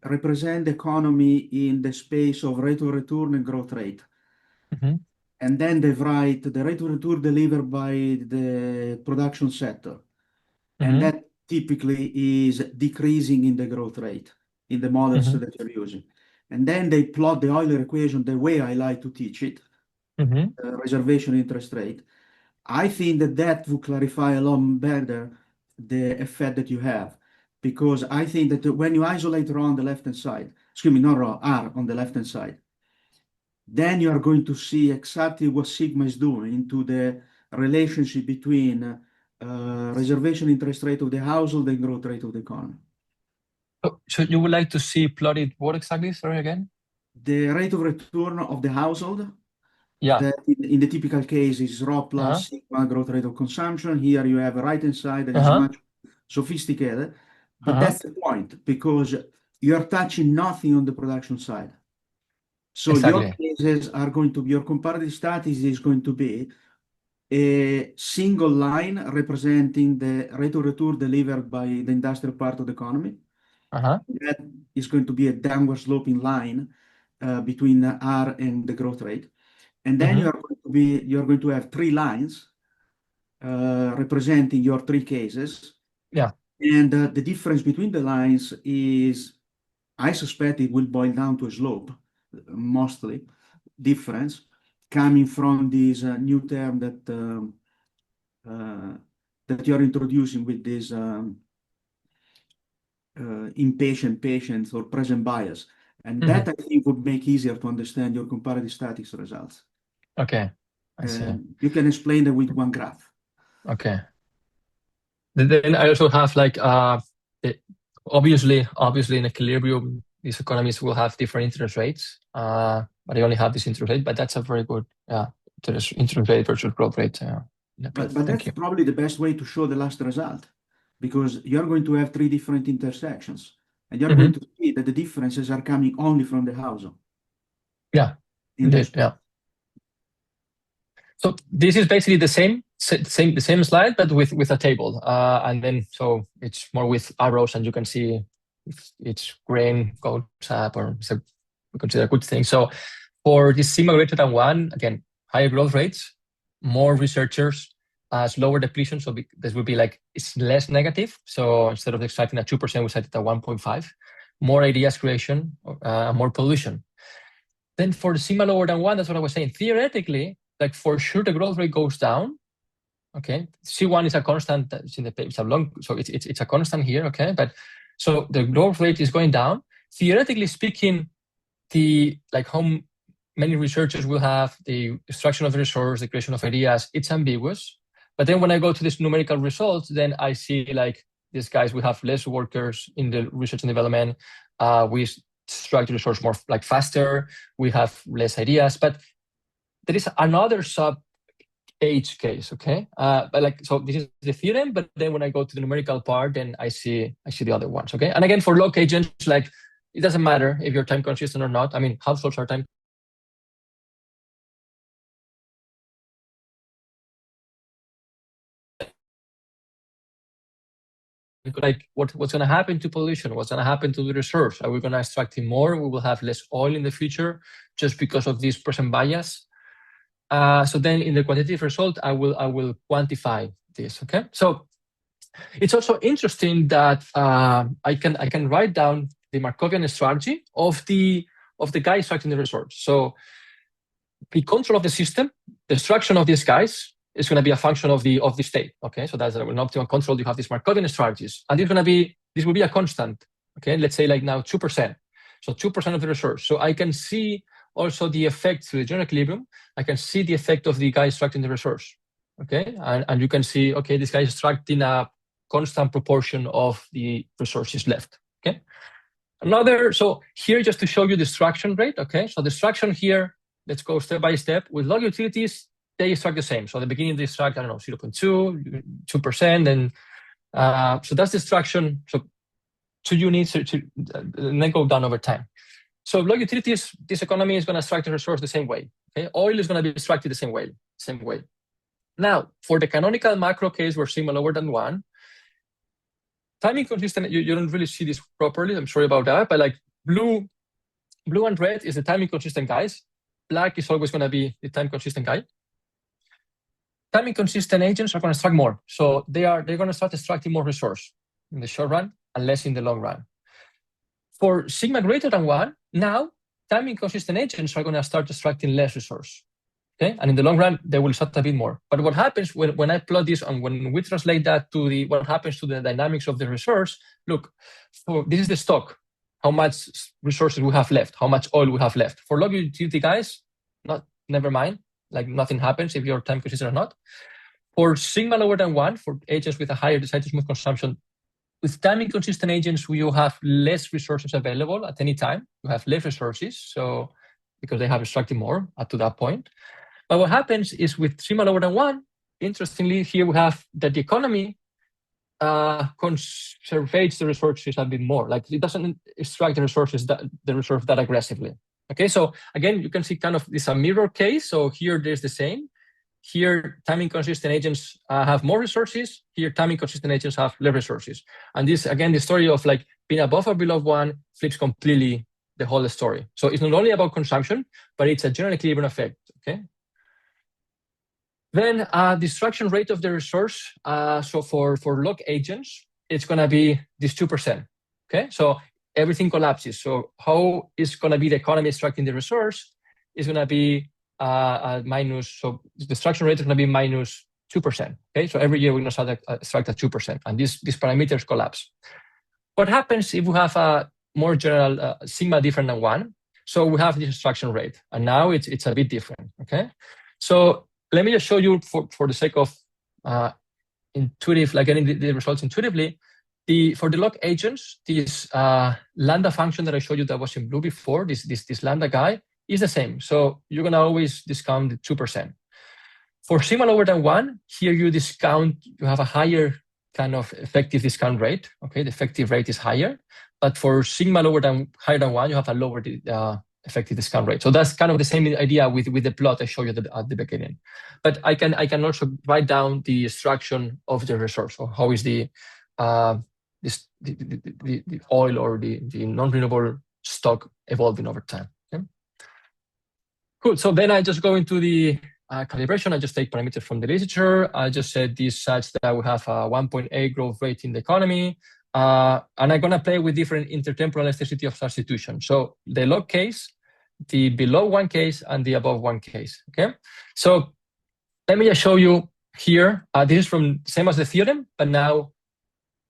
represent the economy in the space of rate of return and growth rate. And then they write the rate of return delivered by the production sector. And that typically is decreasing in the growth rate in the models that you're using. And then they plot the Euler equation the way I like to teach it, reservation interest rate. I think that will clarify a lot better the effect that you have. Because I think that when you isolate rho on the left-hand side, excuse me, not rho, R on the left-hand side, then you are going to see exactly what sigma is doing to the relationship between reservation interest rate of the household and growth rate of the economy. So you would like to see plotted what exactly? Sorry, again? The rate of return of the household. Yeah. That in the typical case is rho plus sigma growth rate of consumption. Here you have a right-hand side that is much sophisticated. But that's the point, because you're touching nothing on the production side. So your cases are going to be, your comparative statistics is going to be a single line representing the rate of return delivered by the industrial part of the economy. That is going to be a downward sloping line between R and the growth rate. And then you're going to have three lines representing your three cases. Yeah. And the difference between the lines is, I suspect it will boil down to a slope, mostly difference coming from this new term that you're introducing with this impatient patience or present bias. And that I think would make easier to understand your comparative statics results. Okay, I see. You can explain that with one graph. Okay. Then I also have like obviously in equilibrium, these economies will have different interest rates, but I only have this interest rate. But that's a very good interest rate versus growth rate. But that's probably the best way to show the last result, because you're going to have three different intersections, and you're going to see that the differences are coming only from the household. Yeah, indeed, yeah. So this is basically the same slide, but with a table, and then so it's more with arrows, and you can see if each grain goes up, or so we consider a good thing. So for this sigma greater than 1, again, higher growth rates, more researchers, slower depletion. So this would be like it's less negative. So instead of extracting at 2%, we set it at 1.5. More ideas creation, more pollution. Then for the sigma lower than 1, that's what I was saying. Theoretically, like for sure the growth rate goes down. Okay, C1 is a constant. It's in the page. So it's a constant here. Okay, but so the growth rate is going down. Theoretically speaking, how many researchers will have the extraction of the resource, the creation of ideas, it's ambiguous. But then when I go to these numerical results, then I see like these guys, we have less workers in the research and development. We extract the resource more like faster. We have less ideas, but there is another sub-age case, okay? But like, so this is the theorem, but then when I go to the numerical part, then I see the other ones, okay? And again, for log agents, like, it doesn't matter if you're time consistent or not. I mean, households are time. Like, what's going to happen to pollution? What's going to happen to the resource? Are we going to extract more? We will have less oil in the future just because of this present bias. So then in the quantitative result, I will quantify this, okay? So it's also interesting that I can write down the Markovian strategy of the guy extracting the resource. So the control of the system, the extraction of these guys is going to be a function of the state, okay? So that's an optimal control. You have these Markovian strategies, and this will be a constant, okay? Let's say like now 2%. So 2% of the resource. So I can see also the effect through the general equilibrium. I can see the effect of the guy extracting the resource, okay? And you can see, okay, this guy is extracting a constant proportion of the resources left, okay? So here, just to show you the extraction rate, okay? So the extraction here, let's go step by step. With log utilities, they extract the same. So at the beginning, they extract, I don't know, 0.2, 2%, and so that's the extraction. So 2 units, and then go down over time. So log utilities, this economy is going to extract the resource the same way. Okay, oil is going to be extracted the same way. Now, for the canonical macro case where sigma lower than 1, time inconsistent. You don't really see this properly. I'm sorry about that. But like blue and red is the time inconsistent guys. Black is always going to be the time consistent guy. Time inconsistent agents are going to extract more, so they're going to start extracting more resource in the short run and less in the long run. For sigma greater than 1, now time inconsistent agents are going to start extracting less resource. Okay, and in the long run, they will extract a bit more. But what happens when I plot this and when we translate that to what happens to the dynamics of the resource? Look, this is the stock. How much resources we have left? How much oil we have left? For log utility guys, never mind. Like nothing happens if you're time consistent or not. For sigma lower than 1, for agents with a higher desired smooth consumption, with time inconsistent agents, you have less resources available at any time. You have less resources, so because they have extracted more up to that point. But what happens is with sigma lower than 1, interestingly, here we have that the economy conservates the resources a bit more. Like it doesn't extract the resource that aggressively. Okay, so again, you can see kind of this a mirror case. So here there's the same. Here, time-inconsistent agents have more resources. Here, time-inconsistent agents have less resources. And this, again, the story of like being above or below 1 flips completely the whole story. So it's not only about consumption, but it's a general equilibrium effect, okay? Then the extraction rate of the resource, so for log agents, it's gonna be this 2%, okay? So everything collapses. So how is gonna be the economy extracting the resource? Is gonna be minus, so the extraction rate is going to be minus 2%. Okay, so every year we're going to extract at 2%, and these parameters collapse. What happens if we have a more general sigma different than 1? So we have this extraction rate, and now it's a bit different. Okay, so let me just show you for the sake of intuitive, like getting the results intuitively. For the log agents, this lambda function that I showed you that was in blue before, this lambda guy, is the same. So you're going to always discount the 2%. For sigma lower than 1, here you have a higher kind of effective discount rate. Okay, the effective rate is higher. But for sigma higher than 1, you have a lower effective discount rate. So that's kind of the same idea with the plot I showed you at the beginning. But I can also write down the extraction of the resource. So how is the oil or the non-renewable stock evolving over time? Okay? Cool. So then I just go into the calibration. I just take parameters from the literature. I just said these such that we have a 1.8 growth rate in the economy. And I'm going to play with different intertemporal elasticity of substitution. So the log case, the below 1 case, and the above 1 case. Okay. So let me just show you here. This is from same as the theorem, but now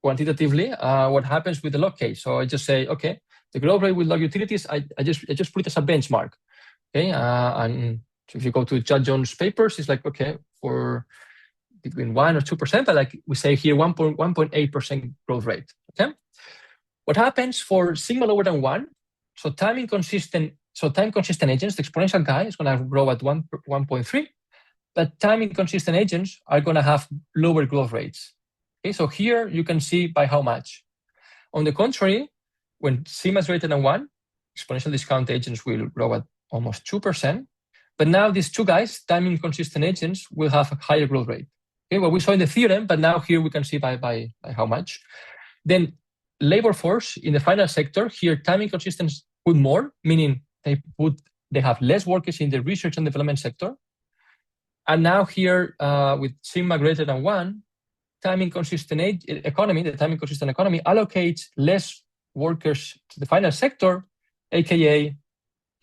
quantitatively, what happens with the log case. So I just say, okay, the growth rate with log utilities, I just put it as a benchmark. Okay, and so if you go to Judd Jones' papers, it's like, okay, for between 1 or 2%, but like we say here, 1.8% growth rate. Okay, what happens for sigma lower than 1? So time inconsistent agents, the exponential guy is going to grow at 1.3, but time inconsistent agents are going to have lower growth rates. Okay, so here you can see by how much. On the contrary, when sigma is greater than 1, exponential discount agents will grow at almost 2%. But now these two guys, time inconsistent agents, will have a higher growth rate. Okay, well, we saw in the theorem, but now here we can see by how much. Then labor force in the final sector, here time inconsistents put more, meaning they have less workers in the research and development sector. And now here with sigma greater than 1, time inconsistent economy, the time inconsistent economy allocates less workers to the final sector, aka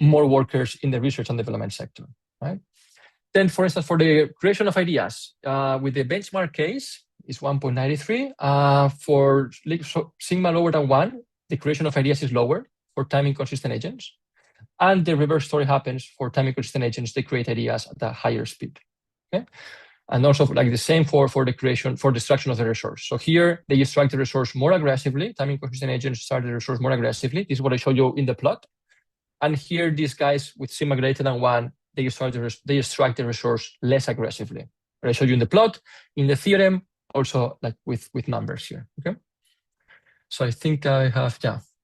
more workers in the research and development sector, right? Then, for instance, for the creation of ideas, with the benchmark case is 1.93. For sigma lower than 1, the creation of ideas is lower for time inconsistent agents. And the reverse story happens for time inconsistent agents. They create ideas at a higher speed. Okay, and also like the same for the extraction of the resource. So here they extract the resource more aggressively. Time inconsistent agents extract the resource more aggressively. This is what I showed you in the plot. And here, these guys with sigma greater than 1, they extract the resource less aggressively. But I showed you in the plot, in the theorem, also like with numbers here. Okay. So I think I have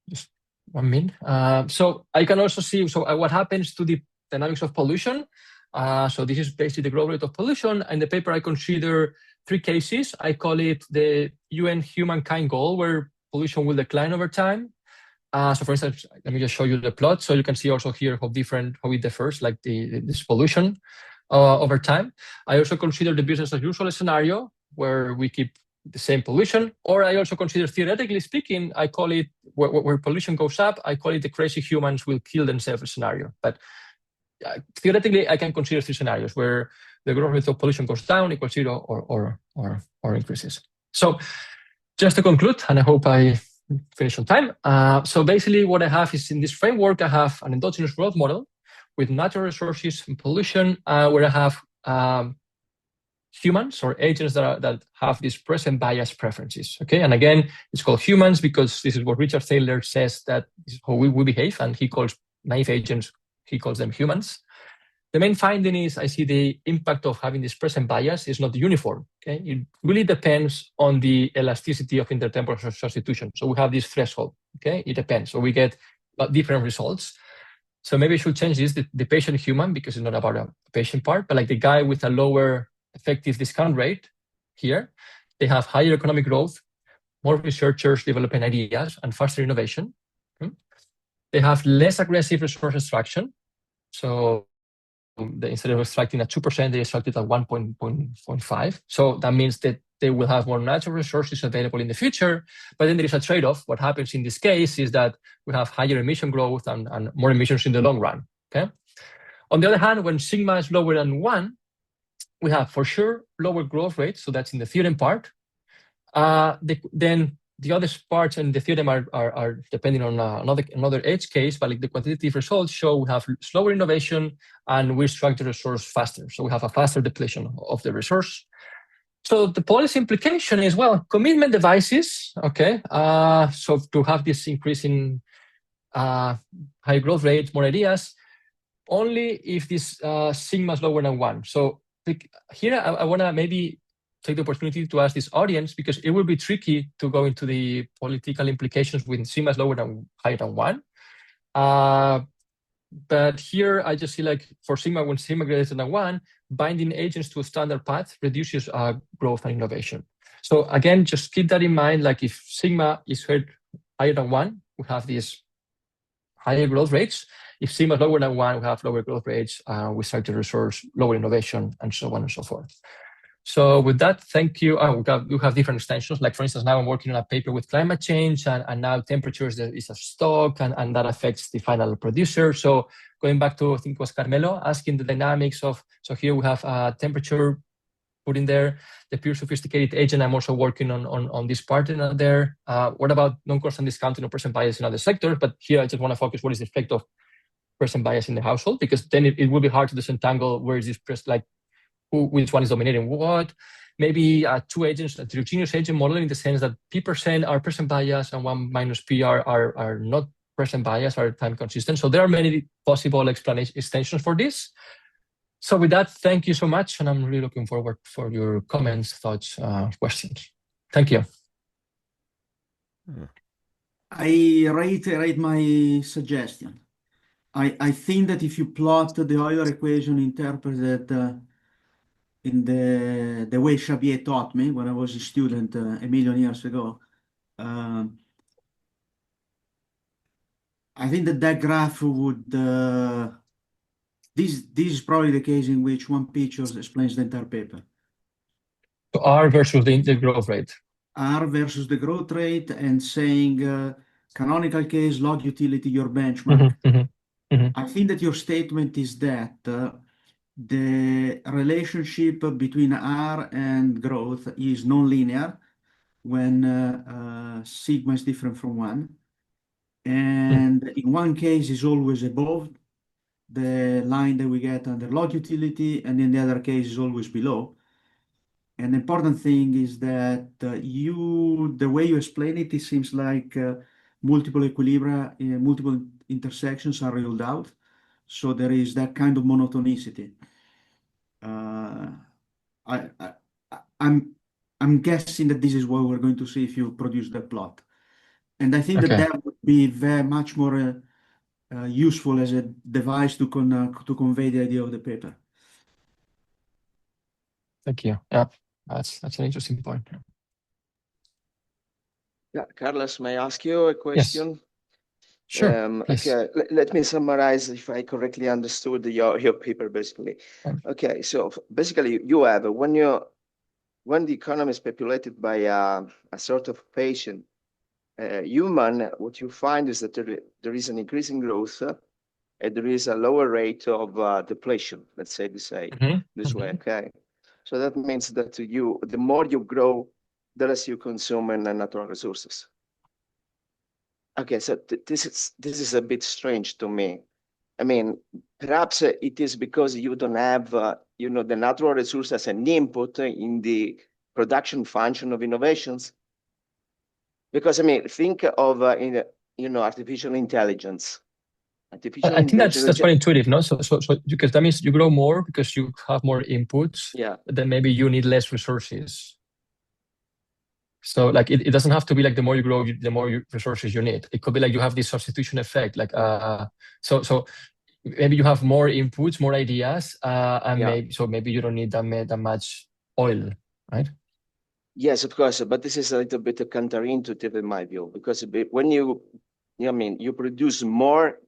just 1 minute. So I can also see what happens to the dynamics of pollution. So this is basically the growth rate of pollution. In the paper, I consider 3 cases. I call it the UN humankind goal, where pollution will decline over time. So for instance, let me just show you the plot. So you can see also here how it differs, like this pollution over time. I also consider the business as usual scenario where we keep the same pollution, or I also consider, theoretically speaking, I call it where pollution goes up, I call it the crazy humans will kill themselves scenario. But theoretically, I can consider 3 scenarios where the growth rate of pollution goes down, equals 0, or increases. So just to conclude, and I hope I finish on time. So basically what I have is in this framework, I have an endogenous growth model with natural resources and pollution, where I have humans or agents that have these present bias preferences. Okay, and again, it's called humans because this is what Richard Thaler says that this is how we behave, and he calls naive agents, he calls them humans. the main finding is I see the impact of having this present bias is not uniform. Okay, it really depends on the elasticity of intertemporal substitution. So we have this threshold. Okay, it depends. So we get different results. So maybe I should change this, the patient human, because it's not about a patient part, but like the guy with a lower effective discount rate here, they have higher economic growth, more researchers developing ideas, and faster innovation. They have less aggressive resource extraction. So instead of extracting at 2%, they extracted at 1.5. So that means that they will have more natural resources available in the future. But then there is a trade-off. What happens in this case is that we have higher emission growth and more emissions in the long run. Okay. On the other hand, when sigma is lower than 1, we have for sure lower growth rates. So that's in the theorem part. Then the other parts in the theorem are depending on another edge case, but like the quantitative results show we have slower innovation and we extract the resource faster. So we have a faster depletion of the resource. So the policy implication is, well, commitment devices, okay. So to have this increase in high growth rates, more ideas, only if this sigma is lower than 1. So here I want to maybe take the opportunity to ask this audience, because it will be tricky to go into the political implications when sigma is higher than 1. But here I just see like for sigma, when sigma greater than 1, binding agents to a standard path reduces growth and innovation. So again, just keep that in mind. Like if sigma is higher than 1, we have these higher growth rates. If sigma is lower than 1, we have lower growth rates, we start to resource, lower innovation, and so on and so forth. So with that, thank you. We have different extensions. Like for instance, now I'm working on a paper with climate change, and now temperature is a stock, and that affects the final producer. So going back to, I think it was Carmelo, asking the dynamics of, so here we have temperature put in there, the pure sophisticated agent. I'm also working on this part in there. What about non-constant discounting or present bias in other sectors? But here I just want to focus what is the effect of present bias in the household, because then it will be hard to disentangle where is this which one is dominating what. Maybe 2 agents, a heterogeneous agent model, in the sense that P% are present bias and 1 minus P are not present bias, are time consistent. So there are many possible extensions for this. So with that, thank you so much. And I'm really looking forward for your comments, thoughts, questions. Thank you. I reiterate my suggestion. I think that if you plot the Euler equation interpreted in the way Xavier taught me when I was a student a million years ago, I think that graph would, this is probably the case in which one picture explains the entire paper. So R versus the growth rate. R versus the growth rate, and saying canonical case, log utility, your benchmark. I think that your statement is that the relationship between R and growth is non-linear when sigma is different from 1. And in one case is always above the line that we get under log utility, and in the other case is always below. And the important thing is that the way you explain it, it seems like multiple equilibria, multiple intersections are ruled out. So there is that kind of monotonicity. I'm guessing that this is what we're going to see if you produce the plot. And I think that would be very much more useful as a device to convey the idea of the paper. Thank you. Yeah, that's an interesting point. Yeah, Carlos, may I ask you a question? Yes. Sure. Okay, let me summarize if I correctly understood your paper, basically. Okay, so basically you have, when the economy is populated by a sort of patient human, what you find is that there is an increasing growth and there is a lower rate of depletion, let's say this way, okay? So that means that the more you grow, the less you consume in natural resources. Okay, so this is a bit strange to me. I mean, perhaps it is because you don't have, the natural resource as an input in the production function of innovations. Because I mean, think of artificial intelligence. Artificial I think that's intelligence. quite intuitive, no? So because that means you grow more because you have more inputs. Yeah. Then maybe you need less resources. So like it doesn't have to be like the more you grow, the more resources you need. It could be like you have this substitution effect. Like so maybe you have more inputs, more ideas, and maybe you don't need that much oil, right? Yes, of course, but this is a little bit counterintuitive in my view, because when you produce more,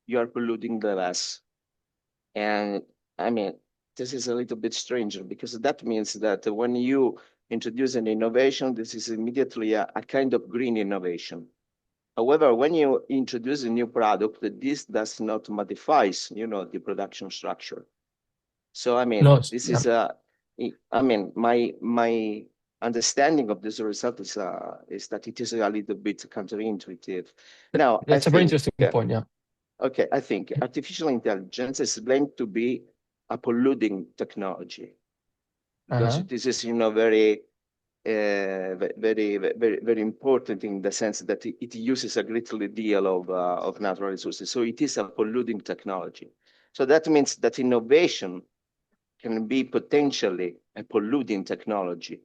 you are polluting the less. And I mean, this is a little bit stranger, because that means that when you introduce an innovation, this is immediately a kind of green innovation. However, when you introduce a new product, this does not modify, the production structure. So I mean, this is my understanding of this result is that it is a little bit counterintuitive. Now, that's a very interesting point. Yeah. Okay, I think artificial intelligence is meant to be a polluting technology, because this is, very, very important in the sense that it uses a great deal of natural resources. So it is a polluting technology. So that means that innovation can be potentially a polluting technology.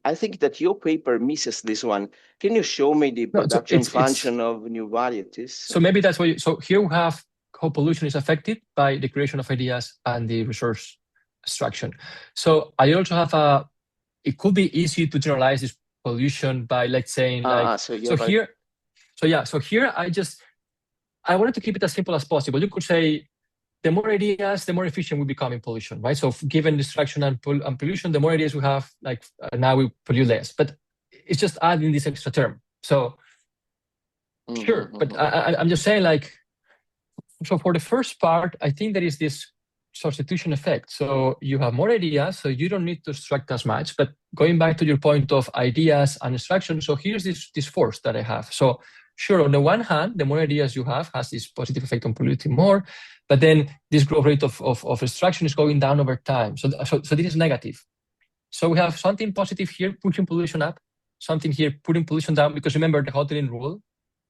I think that your paper misses this one. Can you show me the production function of new varieties? So maybe that's why. So here we have how pollution is affected by the creation of ideas and the resource extraction. So I also have it could be easy to generalize this pollution by, let's say, here I wanted to keep it as simple as possible. You could say the more ideas, the more efficient we become in pollution, right? So given distraction and pollution, the more ideas we have, like now we pollute less. But it's just adding this extra term. So sure, but I'm just saying, like, so for the first part, I think there is this substitution effect. So you have more ideas, so you don't need to extract as much. But going back to your point of ideas and extraction, so here's this force that I have. So sure, on the one hand, the more ideas you have has this positive effect on polluting more, but then this growth rate of extraction is going down over time. So this is negative. So we have something positive here, pushing pollution up, something here, putting pollution down, because remember the Hotline rule,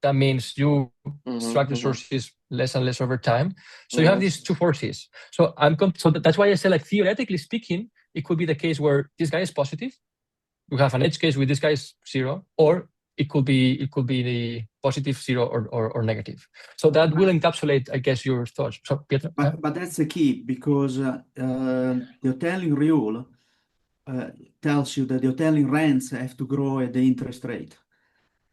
that means you extract resources less and less over time. So you have these two forces. So that's why I say, like, theoretically speaking, it could be the case where this guy is positive. We have an edge case with this guy is 0, or it could be the positive 0 or negative. So that will encapsulate, I guess, your thoughts. So Pietro, but that's the key, because the Hotline rule tells you that the Hotline rents have to grow at the interest rate.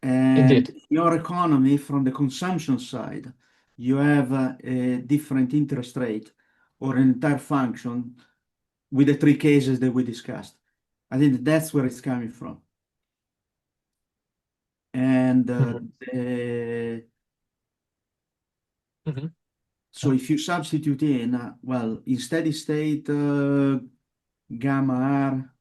And indeed, your economy, from the consumption side, you have a different interest rate or an entire function with the 3 cases that we discussed. I think that's where it's coming from. And so if you substitute in, in steady state, gamma R,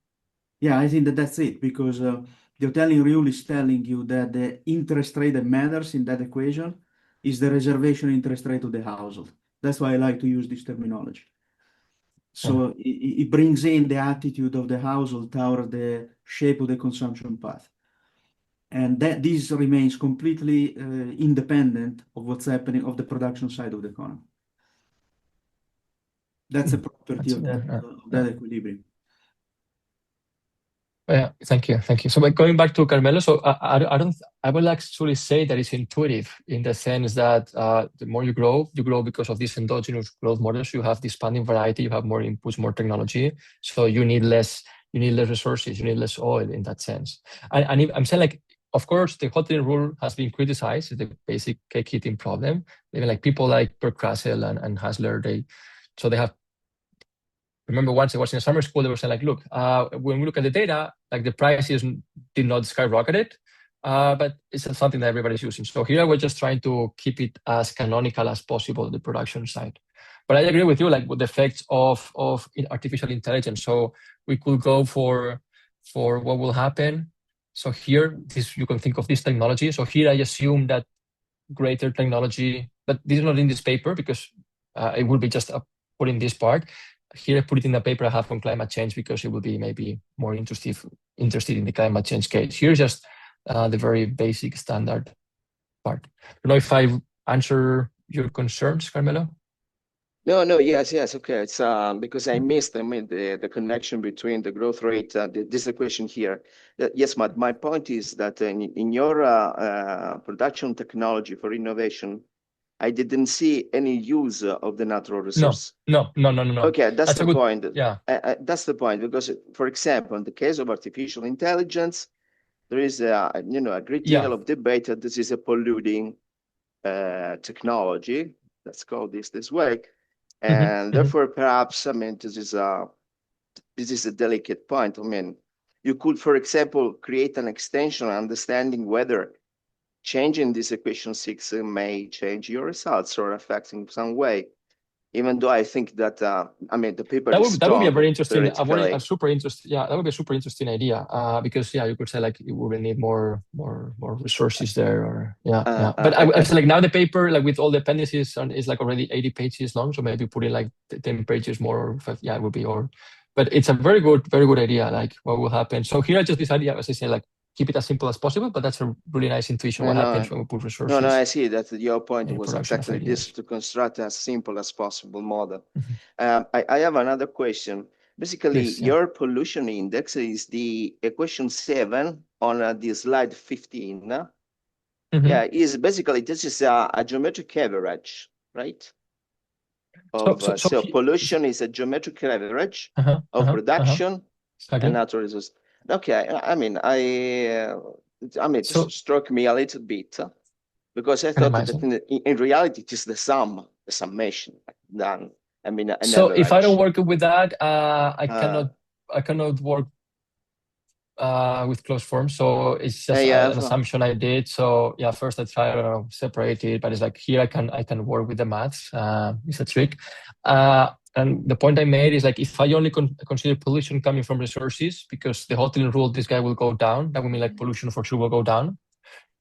I think that's it, because the Hotline rule is telling you that the interest rate that matters in that equation is the reservation interest rate of the household. That's why I like to use this terminology. So it brings in the attitude of the household toward the shape of the consumption path. And that this remains completely independent of what's happening of the production side of the economy. That's a property of that equilibrium. Yeah, thank you. So, by going back to Carmelo, so I will actually say that it's intuitive in the sense that the more you grow because of this endogenous growth models. You have this expanding variety, you have more inputs, more technology, so you need less resources, you need less oil in that sense. And I'm saying, like, of course, the Hotline rule has been criticized as the basic cake eating problem. Even like people like Bert Russell and Hasler, they have. Remember, once I was in a summer school, they were saying, like, look, when we look at the data, like the prices did not skyrocket, but it's something that everybody's using. So here we're just trying to keep it as canonical as possible, the production side. But I agree with you, like, with the effects of artificial intelligence. So we could go for what will happen. So here, you can think of this technology. So here I assume that greater technology, but this is not in this paper because it will be just putting this part. Here I put it in the paper I have on climate change because it will be maybe more interested in the climate change case. Here's just the very basic standard part. I don't know if I answer your concerns, Carmelo? No, yes, okay. It's because I missed, the connection between the growth rate. This equation here. Yes, my point is that in your production technology for innovation, I didn't see any use of the natural resource. No. Okay, that's That's the point. Yeah. That's the point, because, for example, in the case of artificial intelligence, there is a great deal of debate that this is a polluting technology. Let's call this way. And therefore, perhaps, this is a delicate point. You could, for example, create an extension understanding whether changing this equation 6 may change your results or affect in some way. Even though I think that the paper that is would, that would be a very interesting, a super interesting. Yeah, that would be a super interesting idea. Because you could say like we will need more resources there, or But I feel like now the paper, like with all the appendices, is like already 80 pages long. So maybe putting like 10 pages more, it would be. But it's a very good idea. Like what will happen. So here I just decided, as I say, like keep it as simple as possible. But that's a really nice intuition. What happens when we put resources? No, I see that your point was exactly this, to construct as simple as possible model. I have another question. Basically, your pollution index is the equation 7 on the slide 15. Is basically, this is a geometric average, right? So pollution is a geometric average of production and natural resources. Okay, it struck me a little bit, because I thought that in reality it is the summation done. So if I don't work with that, I cannot work with closed form. So it's just an assumption I did. So first I try to separate it, but it's like here I can work with the maths. It's a trick. And the point I made is like if I only consider pollution coming from resources, because the Hotelling rule, this guy will go down. That would mean like pollution for sure will go down.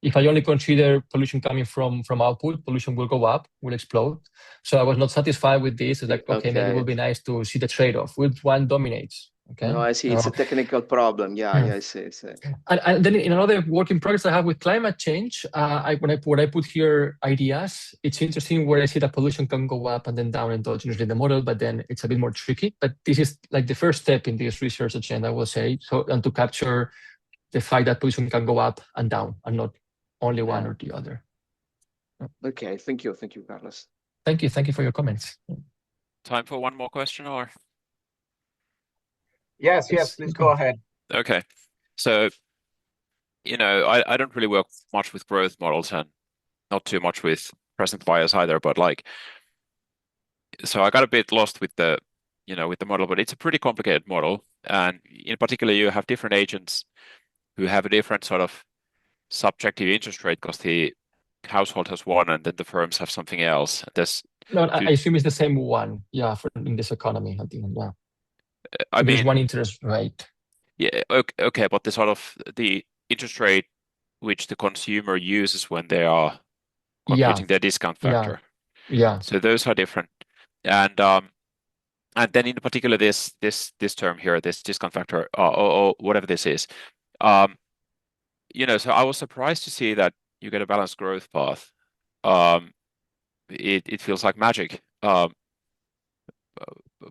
If I only consider pollution coming from output, pollution will go up, will explode. So I was not satisfied with this. It's like, maybe it would be nice to see the trade-off. Which one dominates? Okay. No, I see. It's a technical problem. I see. And then in another work in progress I have with climate change, when I put here ideas, it's interesting where I see that pollution can go up and then down endogenously in the model, but then it's a bit more tricky. But this is like the first step in this research agenda, I will say. So, and to capture the fact that pollution can go up and down and not only one or the other. Okay, thank you, Carlos. Thank you for your comments. Time for one more question, or? Yes, please go ahead. Okay, so I don't really work much with growth models and not too much with present bias either, but so I got a bit lost with the model, but it's a pretty complicated model, and in particular you have different agents who have a different sort of subjective interest rate because the household has one and then the firms have something else. I assume it's the same one, in this economy, I think, there's one interest rate. Yeah, okay, but the interest rate which the consumer uses when they are computing their discount factor. So those are different, and then in particular this term here, this discount factor, or whatever this is. So I was surprised to see that you get a balanced growth path. It feels like magic.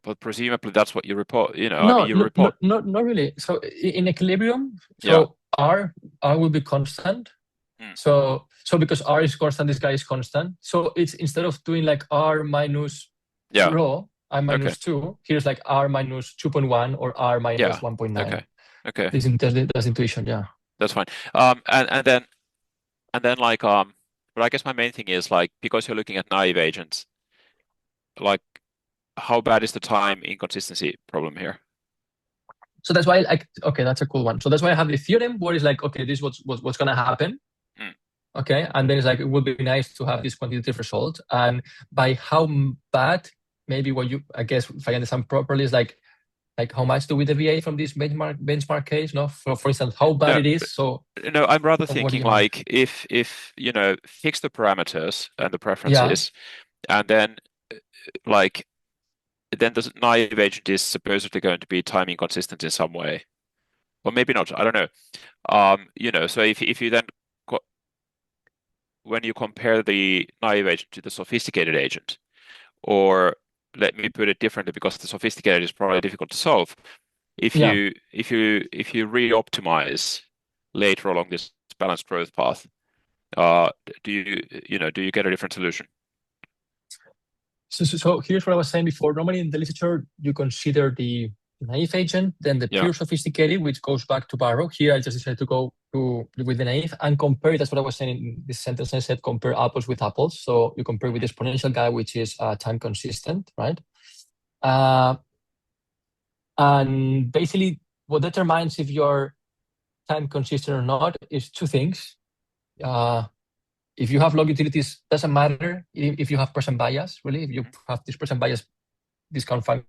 But presumably that's what you report. Report. Not really. So in equilibrium, R will be constant. So because R is constant, this guy is constant. So it's instead of doing like R minus rho, I minus 2. Here's like R minus 2.1 or R minus 1.9. Okay. That's intuition. That's fine. And then but I guess my main thing is like, because you're looking at naive agents, like how bad is the time inconsistency problem here? So that's why that's a cool one. So that's why I have the theorem where it's like, this is what's gonna happen. Okay, and then it's like it would be nice to have this quantitative result. And by how bad, maybe if I understand properly, is like how much do we deviate from this benchmark case? No, for instance, how bad it is. So no, I'm rather thinking like if fix the parameters and the preferences, and then then the naive agent is supposedly going to be time inconsistent in some way, or maybe not. I don't know. So if you then when you compare the naive agent to the sophisticated agent, or let me put it differently, because the sophisticated is probably difficult to solve. If you re-optimize later along this balanced growth path, do you get a different solution? So here's what I was saying before. Normally in the literature, you consider the naive agent, then the pure sophisticated, which goes back to Barrow. Here, I just decided to go with the naive and compare. That's what I was saying in this sentence. I said compare apples with apples. So you compare with the exponential guy, which is time consistent, right? And basically, what determines if you're time consistent or not is two things. If you have log utilities, doesn't matter if you have percent bias, really. If you have this percent bias discount function,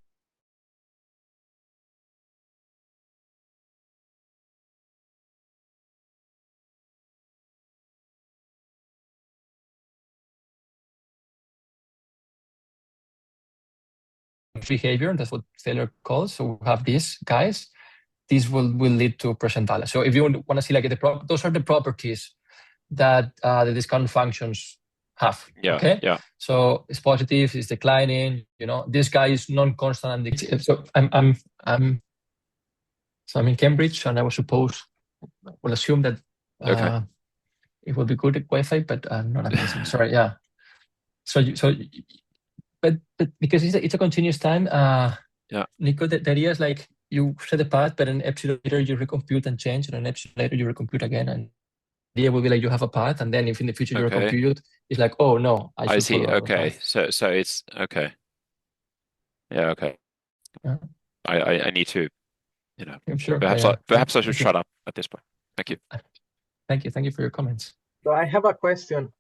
behavior, that's what Taylor calls. So we have these guys. These will lead to percent bias. So if you want to see like those are the properties that the discount functions have. Okay. Yeah. So it's positive, it's declining. This guy is non-constant. And so I'm in Cambridge, and I will assume that it will be good at Wi-Fi, but I'm not amazing. Sorry. Yeah. But because it's a continuous time. Nico, the idea is like you set a path, but an epsilon later you recompute and change, and an epsilon later you recompute again, and the idea will be like you have a path, and then if in the future you recompute, it's like, oh no, I see. Okay, so it's okay. Yeah, okay. Yeah. I need to, I'm sure. Perhaps I should shut up at this point. Thank you. Thank you for your comments. So I have a question.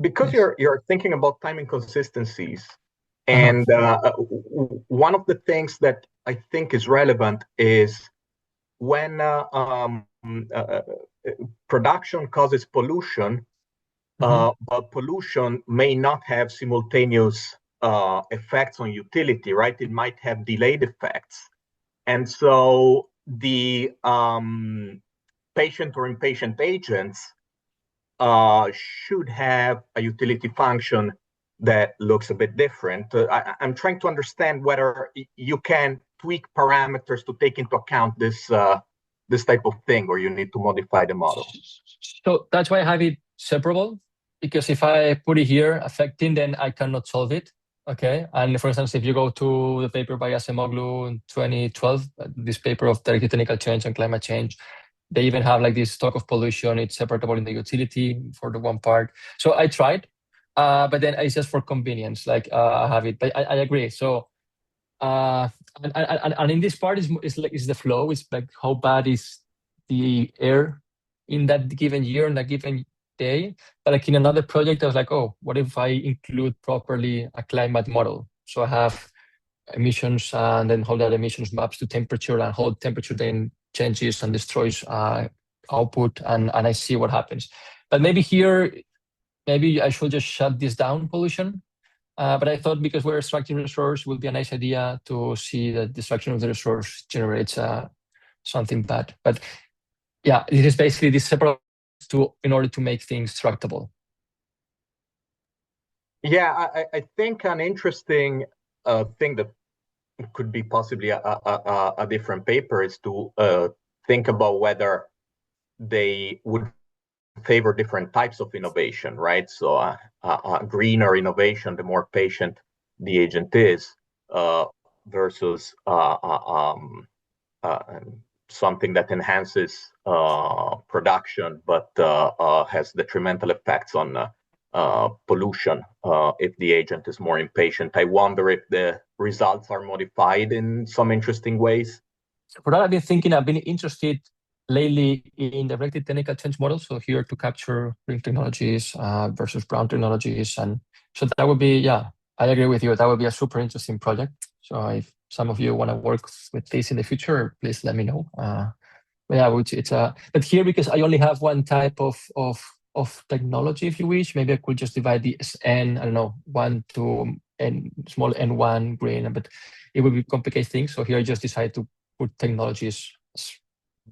Because you're thinking about time inconsistencies, and one of the things that I think is relevant is when production causes pollution, but pollution may not have simultaneous effects on utility, right? It might have delayed effects. And so the patient or impatient agents should have a utility function that looks a bit different. I'm trying to understand whether you can tweak parameters to take into account this type of thing, or you need to modify the model. So that's why I have it separable, because if I put it here affecting, then I cannot solve it. Okay. And for instance, if you go to the paper by Acemoglu in 2012, this paper of directed technical change and climate change, they even have like this stock of pollution. It's separable in the utility for the one part. So I tried, but then it's just for convenience. Like I have it, but I agree. So and in this part is the flow. It's like how bad is the air in that given year, in that given day. But like in another project, I was like, oh, what if I include properly a climate model? So I have emissions and then how that emissions maps to temperature, and how temperature then changes and destroys output, and I see what happens. But maybe I should just shut this down, pollution. But I thought because we're extracting resource, it would be a nice idea to see that destruction of the resource generates something bad. But yeah, it is basically this separate in order to make things tractable. Yeah, I think an interesting thing that could be possibly a different paper is to think about whether they would favor different types of innovation, right? So a greener innovation, the more patient the agent is, versus something that enhances production but has detrimental effects on pollution if the agent is more impatient. I wonder if the results are modified in some interesting ways. For that, I've been interested lately in directed technical change models. So here to capture green technologies versus brown technologies. And so that would be, I agree with you. That would be a super interesting project. So if some of you want to work with this in the future, please let me know. But here, because I only have one type of technology, if you wish, maybe I could just divide the N, I don't know, 1 to N, small N1 green, but it would be complicate things. So here I just decided to put technologies as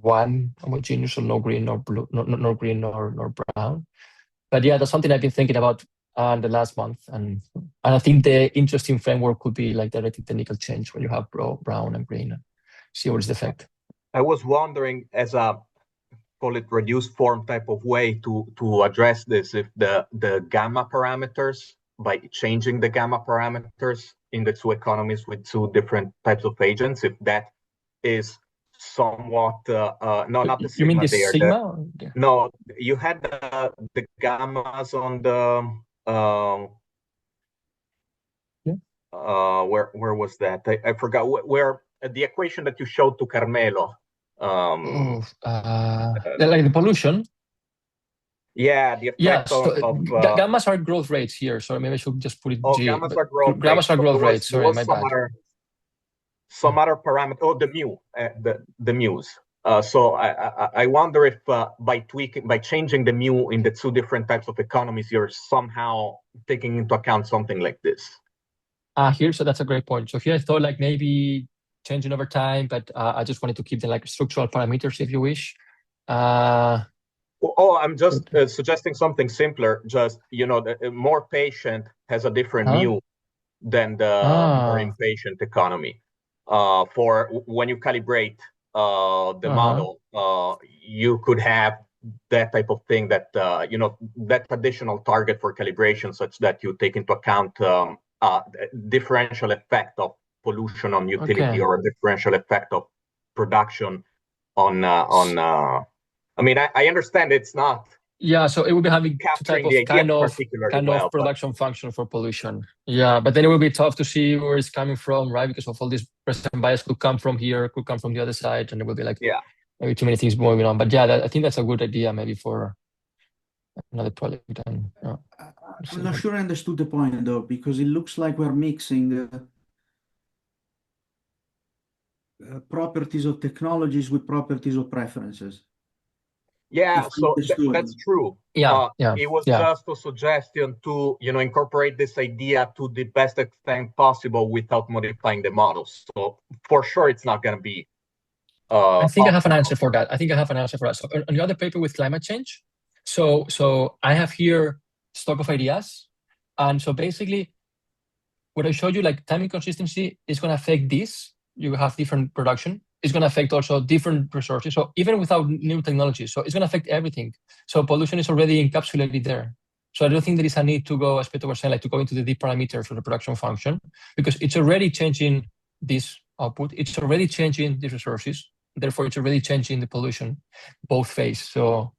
one homogeneous, so no green nor blue, no green nor brown. yeah, that's something I've been thinking about the last month, and I think the interesting framework could be like directed technical change when you have brown and green. See what is the effect. I was wondering, as a call it reduced form type of way to address this, if the gamma parameters, by changing the gamma parameters in the two economies with two different types of agents, if that is somewhat no, not the sigma. You mean the there, sigma? No, you had the gammas on the where was that? I forgot where the equation that you showed to Carmelo. Like the pollution. Yeah, the effect so of gammas are growth rates here. So maybe I should just put it G. Gammas are growth gammas rates. are growth rates. Sorry, my bad. Some other parameter. Oh, the mu, the mu's. So I wonder if by changing the mu in the two different types of economies, you're somehow taking into account something like this. Here, so that's a great point. So here I thought like maybe changing over time, but I just wanted to keep them like structural parameters, if you wish. I'm just suggesting something simpler. Just, the more patient has a different mu than the more impatient economy. For when you calibrate the model, you could have that type of thing that, that additional target for calibration, such that you take into account differential effect of pollution on utility or a differential effect of production on I mean, I understand it's not. Yeah, so it will be having type of kind of production function for pollution. Yeah, but then it will be tough to see where it's coming from, right? Because of all this present bias could come from here, could come from the other side, and there will be like maybe too many things going on. But yeah, I think that's a good idea maybe for another project. And, I'm not sure I understood the point though, because it looks like we're mixing properties of technologies with properties of preferences. Yeah, so that's true. It was just a suggestion to, incorporate this idea to the best extent possible without modifying the models. So for sure, it's not going to be. I think I have an answer for that. So on the other paper with climate change, so I have here stock of ideas, and so basically, what I showed you, like time inconsistency, is going to affect this. You have different production. It's going to affect also different resources. So even without new technology, so it's going to affect everything. So pollution is already encapsulated there. So I don't think there is a need to go, as Peter was saying, like to go into the deep parameters of the production function, because it's already changing this output. It's already changing the resources. Therefore, it's already changing the pollution, both phase. So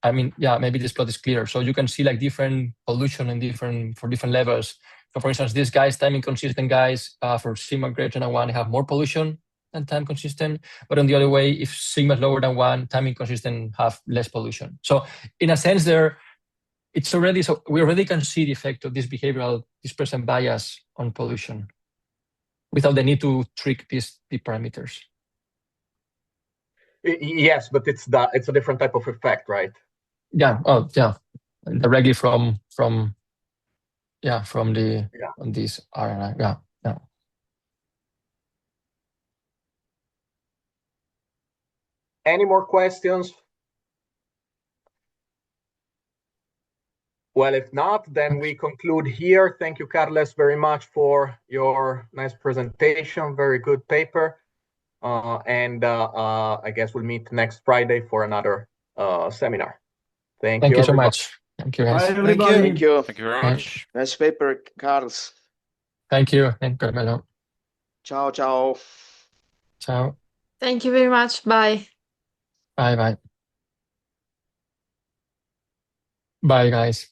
I mean, yeah, maybe this plot is clear. So you can see like different pollution and for different levels. So for instance, these guys, time inconsistent guys, for sigma greater than 1, have more pollution than time consistent. But on the other way, if sigma is lower than 1, time inconsistent have less pollution. So in a sense, we already can see the effect of this behavioral dispersion bias on pollution without the need to trick these parameters. Yes, but it's a different type of effect, right? Yeah. Oh, yeah. Directly from the on this RNA. Yeah. Any more questions? Well, if not, then we conclude here. Thank you, Carles, very much for your nice presentation. Very good paper. And I guess we'll meet next Friday for another seminar. Thank you so much. Thank you, guys. Bye, everybody. Thank you. Thank you very much. Nice paper, Carlos. Thank you. Thank you, Carmelo. Ciao, ciao. Ciao. Thank you very much. Bye. Bye, guys.